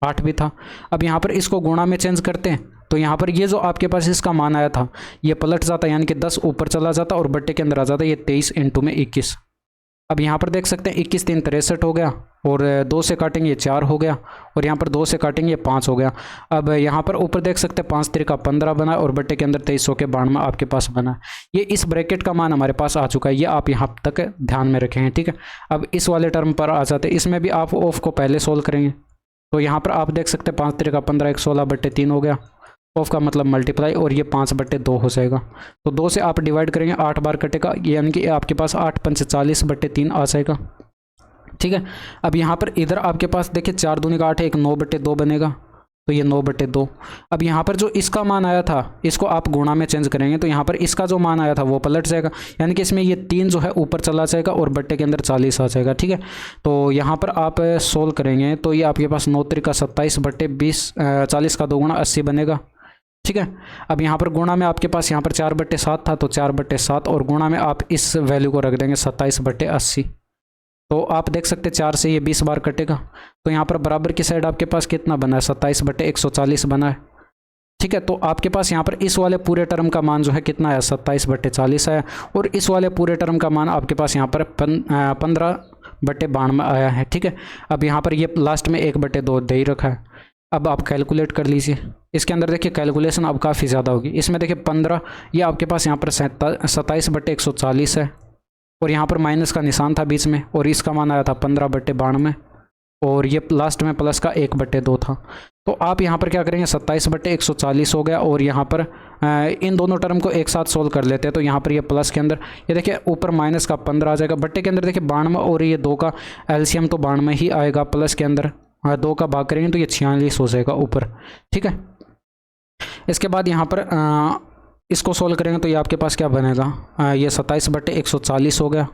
S1: 8 भी था। अब यहाँ पर इसको गुणा में चेंज करते हैं, तो यहाँ पर ये जो आपके पास इसका मान आया था ये पलट जाता, यानी कि 10 ऊपर चला जाता और बट्टे के अंदर आ जाता। ये 23 इंटू में 21। अब यहाँ पर देख सकते हैं 21 3 63 हो गया, और 2 से काटेंगे ये 4 हो गया, और यहाँ पर 2 से काटेंगे ये 5 हो गया। अब यहाँ पर ऊपर देख सकते हैं 5 3 15 बना, और बट्टे के अंदर 23 के 92 आपके पास बना। ये इस ब्रैकेट का मान हमारे पास आ चुका है, ये आप यहाँ तक ध्यान में रखेंगे। ठीक है, अब इस वाले टर्म पर आ जाते हैं। इसमें भी आप ऑफ को पहले सोल्व करेंगे, तो यहाँ पर आप देख सकते हैं 5 3 15 1 16 बट्टे 3 हो गया। ऑफ का मतलब मल्टीप्लाई, और ये 5 बट्टे 2 हो जाएगा। तो 2 से आप डिवाइड करेंगे 8 बार कटेगा, यानी कि आपके पास 8 पंचे 40 बट्टे 3 आ जाएगा। ठीक है, अब यहाँ पर इधर आपके पास देखिए 4 दूनी का 8 है, एक 9 बट्टे 2 बनेगा, तो ये 9 बट्टे 2। अब यहाँ पर जो इसका मान आया था इसको आप गुणा में चेंज करेंगे, तो यहाँ पर इसका जो मान आया था वो पलट जाएगा, यानी कि इसमें ये 3 जो है ऊपर चला जाएगा और बट्टे के अंदर 40 आ जाएगा। ठीक है, तो यहाँ पर आप सोल्व करेंगे तो ये आपके पास 9 3 27 बट्टे 20 40 का 2 गुणा 80 बनेगा। ठीक है, अब यहाँ पर गुणा में आपके पास यहाँ पर 4 बट्टे 7 था, तो 4 बट्टे 7, और गुणा में आप इस वैल्यू को रख देंगे 27 बट्टे 80। तो आप देख सकते हैं 4 से ये 20 बार कटेगा, तो यहाँ पर बराबर की साइड आपके पास कितना बना है 27 बट्टे 140 बना है। ठीक है, तो आपके पास यहाँ पर इस वाले पूरे टर्म का मान जो है कितना है 27 बट्टे 40 आया, और इस वाले पूरे टर्म का मान आपके पास यहाँ पर 15 बट्टे 92 आया है। ठीक है, अब यहाँ पर ये लास्ट में 1 बट्टे 2 दे ही रखा है। अब आप कैलकुलेट कर लीजिए। इसके अंदर देखिए कैलकुलेशन अब काफ़ी ज़्यादा होगी। इसमें देखिए 15, ये आपके पास यहाँ पर 27 बट्टे 140 है, और यहाँ पर माइनस का निशान था बीच में, और इसका मान आया था 15 बट्टे 92, और ये लास्ट में प्लस का 1 बट्टे 2 था। तो आप यहाँ पर क्या करेंगे 27 बट्टे 140 हो गया, और यहाँ पर इन दोनों टर्म को एक साथ सोल्व कर लेते हैं। तो यहाँ पर ये प्लस के अंदर ये देखिए ऊपर माइनस का 15 आ जाएगा, बट्टे के अंदर देखिए 92, और ये 2 का एलसीएम तो 92 ही आएगा, प्लस के अंदर 2 का भाग करेंगे तो ये 46 हो जाएगा ऊपर। ठीक है, इसके बाद यहाँ पर इसको सोल्व करेंगे तो ये आपके पास क्या बनेगा, ये 27 बट्टे 140 हो गया,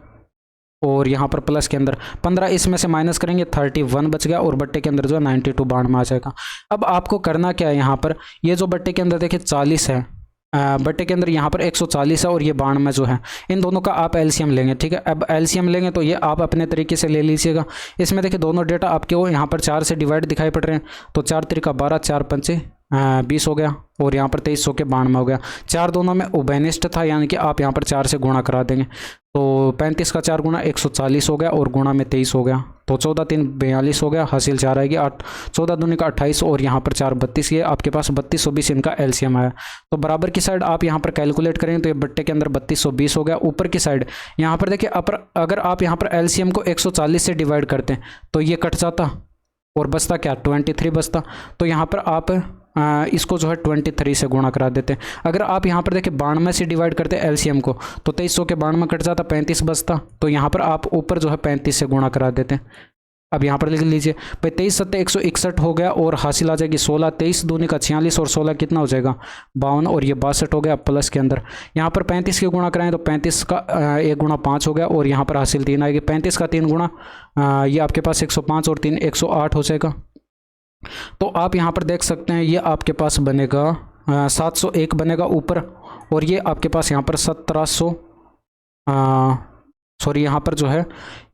S1: और यहाँ पर प्लस के अंदर 15 इसमें से माइनस करेंगे 31 बच गया, और बट्टे के अंदर जो है 92 92 आ जाएगा। अब आपको करना क्या है, यहाँ पर ये जो बट्टे के अंदर देखिए 40 है, बट्टे के अंदर यहाँ पर 140 है, और ये 92 जो है, इन दोनों का आप एलसीएम लेंगे। ठीक है, अब एलसीएम लेंगे तो ये आप अपने तरीके से ले लीजिएगा। इसमें देखिए दोनों डेटा आपके वो यहाँ पर 4 से डिवाइड दिखाई पड़ रहे हैं, तो 4 3 12, 4 पंचे 20 हो गया, और यहाँ पर 23 के 92 हो गया। 4 दोनों में उबेनिस्ट था, यानी कि आप यहाँ पर 4 से गुणा करा देंगे, तो 35 का 4 गुणा 140 हो गया, और गुणा में 23 हो गया, तो 14 3 42 हो गया, हासिल 4 आएगी 8, 14 दूनी का 28, और यहाँ पर 4 32, ये आपके पास 3220 इनका एलसीएम आया। तो बराबर की साइड आप यहाँ पर कैलकुलेट करेंगे तो ये बट्टे के अंदर 3220 हो गया। ऊपर की साइड यहाँ पर देखिए अगर आप यहाँ पर एलसीएम को 140 से डिवाइड करते हैं तो ये कट जाता, और बचता क्या 23 बचता। तो यहाँ पर आप इसको जो है 23 से गुणा करा देते हैं। अगर आप यहाँ पर देखिए 92 से डिवाइड करते हैं एलसीएम को, तो 2300 के 92 कट जाता, 35 बचता। तो यहाँ पर आप ऊपर जो है 35 से गुणा करा देते हैं। अब यहाँ पर लिख लीजिए भाई 23 सत्ते 161 हो गया, और हासिल आ जाएगी 16, 23 दूनी का 46, और 16 कितना हो जाएगा 52, और ये 62 हो गया। प्लस के अंदर यहाँ पर 35 के गुणा कराएं तो 35 का 1 गुणा 5 हो गया, और यहाँ पर हासिल 3 आएगी। 35 का 3 गुणा ये आपके पास 105, और 3 108 हो जाएगा। तो आप यहाँ पर देख सकते हैं ये आपके पास बनेगा 701 बनेगा ऊपर, और ये आपके पास यहाँ पर 1700 सॉरी यहाँ पर जो है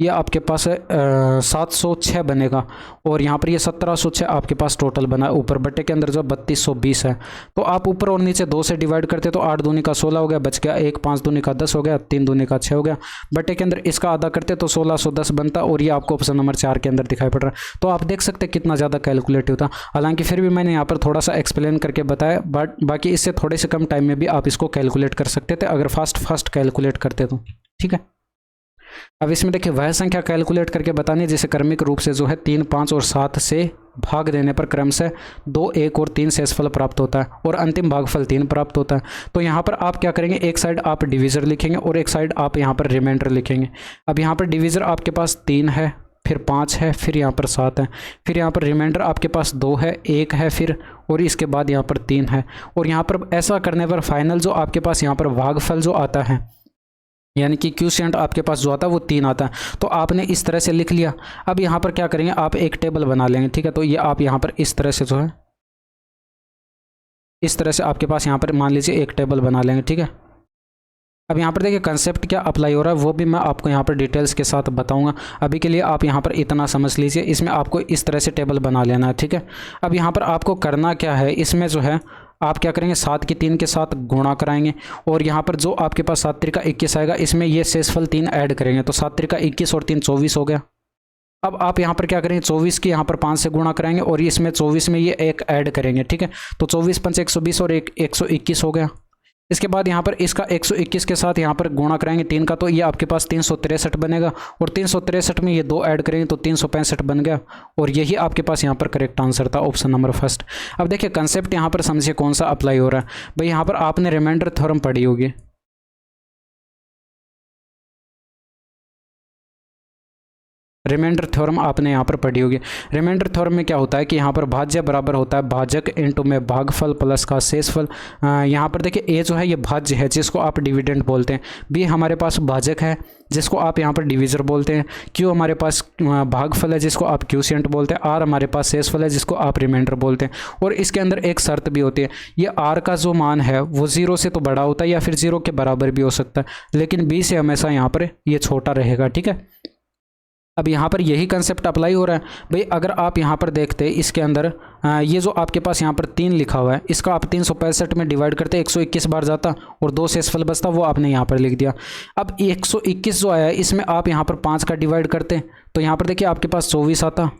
S1: ये आपके पास 706 बनेगा, और यहाँ पर ये 1706 आपके पास टोटल बना है ऊपर। बट्टे के अंदर जो 3220 है। तो आप ऊपर और नीचे 2 से डिवाइड करते तो 8 दूनी का 16 हो गया, बच गया 1, 5 दूनी का 10 हो गया, 3 दूनी का 6 हो गया। बट्टे के अंदर इसका आधा करते तो 1610 बनता, और ये आपको ऑप्शन नंबर 4 के अंदर दिखाई पड़ रहा है। तो आप देख सकते हैं कितना ज़्यादा कैलकुलेटिव था। हालांकि फिर भी मैंने यहाँ पर थोड़ा सा एक्सप्लेन करके बताया, बट बाकी इससे थोड़े से कम टाइम में भी आप इसको कैलकुलेट कर सकते थे अगर फास्ट कैलकुलेट करते तो। ठीक है, अब इसमें देखिए वह संख्या कैलकुलेट करके बतानी है जिसे क्रमिक रूप से जो है 3, 5 और 7 से भाग देने पर क्रमशः 2, 1 और 3 शेषफल प्राप्त होता है और अंतिम भागफल 3 प्राप्त होता है। तो यहाँ पर आप क्या करेंगे, एक साइड आप डिवीज़र लिखेंगे और एक साइड आप यहाँ पर रिमाइंडर लिखेंगे। अब यहाँ पर डिवीज़र आपके पास 3 है, फिर 5 है, फिर यहाँ पर 7 है, फिर यहाँ पर रिमाइंडर आपके पास 2 है, 1 है फिर, और इसके बाद यहाँ पर 3 है। और यहाँ पर ऐसा करने पर फाइनल जो आपके पास यहाँ पर भागफल जो आता है, यानी कि क्यूशिएंट आपके पास जो आता है वो 3 आता है। तो आपने इस तरह से लिख लिया। अब यहाँ पर क्या करेंगे, आप एक टेबल बना लेंगे, ठीक है। तो ये आप यहाँ पर इस तरह से जो है, इस तरह से आपके पास यहाँ पर मान लीजिए एक टेबल बना लेंगे, ठीक है। अब यहाँ पर देखिए कंसेप्ट क्या अप्लाई हो रहा है वो भी मैं आपको यहाँ पर डिटेल्स के साथ बताऊंगा। अभी के लिए आप यहाँ पर इतना समझ लीजिए, इसमें आपको इस तरह से टेबल बना लेना है, ठीक है। अब यहाँ पर आपको करना क्या है, इसमें जो है आप क्या करेंगे, 7 की 3 के साथ गुणा कराएंगे और यहाँ पर जो आपके पास 7 त्रिका 21 आएगा, इसमें ये शेषफल 3 ऐड करेंगे। तो 7 त्रिका 21 और 3 24 हो गया। अब आप यहाँ पर क्या करेंगे, 24 की यहाँ पर 5 से गुणा कराएंगे और इसमें 24 में ये एक ऐड करेंगे, ठीक है। तो 24 5 120 और 1 121 हो गया। इसके बाद यहाँ पर इसका 121 के साथ यहाँ पर गुणा कराएंगे 3 का, तो ये आपके पास 363 बनेगा और 363 में ये 2 ऐड करेंगे तो 365 बन गया। और यही आपके पास यहाँ पर करेक्ट आंसर था, ऑप्शन नंबर फर्स्ट। अब देखिए कंसेप्ट यहाँ पर समझिए कौन सा अप्लाई हो रहा है। भाई यहाँ पर आपने रिमाइंडर थ्योरम पढ़ी होगी, रिमाइंडर थ्योरम आपने यहाँ पर पढ़ी होगी। रिमाइंडर थ्योरम में क्या होता है कि यहाँ पर भाज्य बराबर होता है भाजक इनटू में भागफल प्लस का शेषफल। यहाँ पर देखिए ए जो है ये भाज्य है जिसको आप डिविडेंड बोलते हैं, बी हमारे पास भाजक है जिसको आप यहाँ पर डिवीज़र बोलते हैं, क्यू हमारे पास भागफल है जिसको आप क्यूशिएंट बोलते हैं, आर हमारे पास शेषफल है जिसको आप रिमाइंडर बोलते हैं। और इसके अंदर एक शर्त भी होती है, ये आर का जो मान है वो 0 से तो बड़ा होता है या फिर 0 के बराबर भी हो सकता है, लेकिन बी से हमेशा यहाँ पर ये छोटा रहेगा, ठीक है। अब यहाँ पर यही कंसेप्ट अप्लाई हो रहा है। भाई अगर आप यहाँ पर देखते हैं इसके अंदर ये जो आपके पास यहाँ पर 3 लिखा हुआ है, इसका आप 365 में डिवाइड करते 121 बार जाता और 2 शेषफल बचता, वो आपने यहाँ पर लिख दिया। अब 121 जो आया है इसमें आप यहाँ पर 5 का डिवाइड करते तो यहाँ पर देखिए आपके पास 24 आता,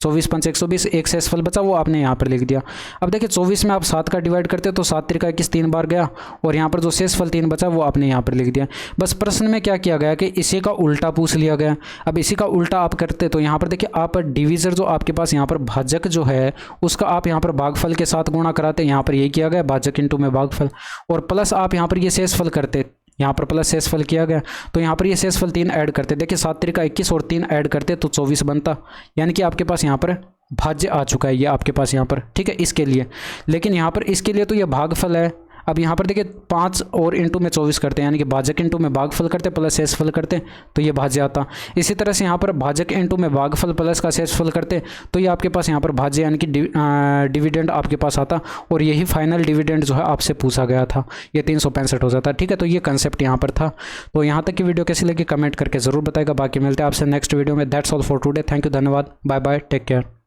S1: 24 5 120, एक शेषफल बचा वो आपने यहाँ पर लिख दिया। अब देखिए 24 में आप 7 का डिवाइड करते तो 7 त्रिका 21 3 बार गया और यहाँ पर जो शेषफल 3 बचा वो आपने यहाँ पर लिख दिया। बस प्रश्न में क्या किया गया कि इसी का उल्टा पूछ लिया गया। अब इसी का उल्टा आप करते तो यहाँ पर देखिए आप डिवीज़र जो आपके पास यहाँ पर भाजक जो है उसका आप यहाँ पर भागफल के साथ गुणा कराते, यहाँ पर यही किया गया भाजक इंटू में भागफल, और प्लस आप यहाँ पर ये शेषफल करते, यहाँ पर प्लस शेषफल किया गया तो यहाँ पर ये शेषफल 3 ऐड करते, देखिए 7 त्रिका 21 और 3 ऐड करते तो 24 बनता, यानी कि आपके पास यहाँ पर भाज्य आ चुका है ये आपके पास यहाँ पर, ठीक है, इसके लिए। लेकिन यहाँ पर इसके लिए तो ये भागफल है। अब यहाँ पर देखिए 5 और इंटू में 24 करते हैं, यानी कि भाजक इंटू में भागफल करते प्लस शेषफल करते तो ये भाज्य आता। इसी तरह से यहाँ पर भाजक इंटू में भागफल प्लस का शेषफल करते तो ये आपके पास यहाँ पर भाज्य यानी कि डिविडेंड आपके पास आता, और यही फाइनल डिविडेंड जो है आपसे पूछा गया था, ये 365 हो जाता, ठीक है। तो ये कंसेप्ट यहाँ पर था। तो यहाँ तक की वीडियो कैसी लगी कमेंट करके ज़रूर बताएगा। बाकी मिलते हैं आपसे नेक्स्ट वीडियो में। That's all for today. Thank you, धन्यवाद, बाय बाय, टेक केयर।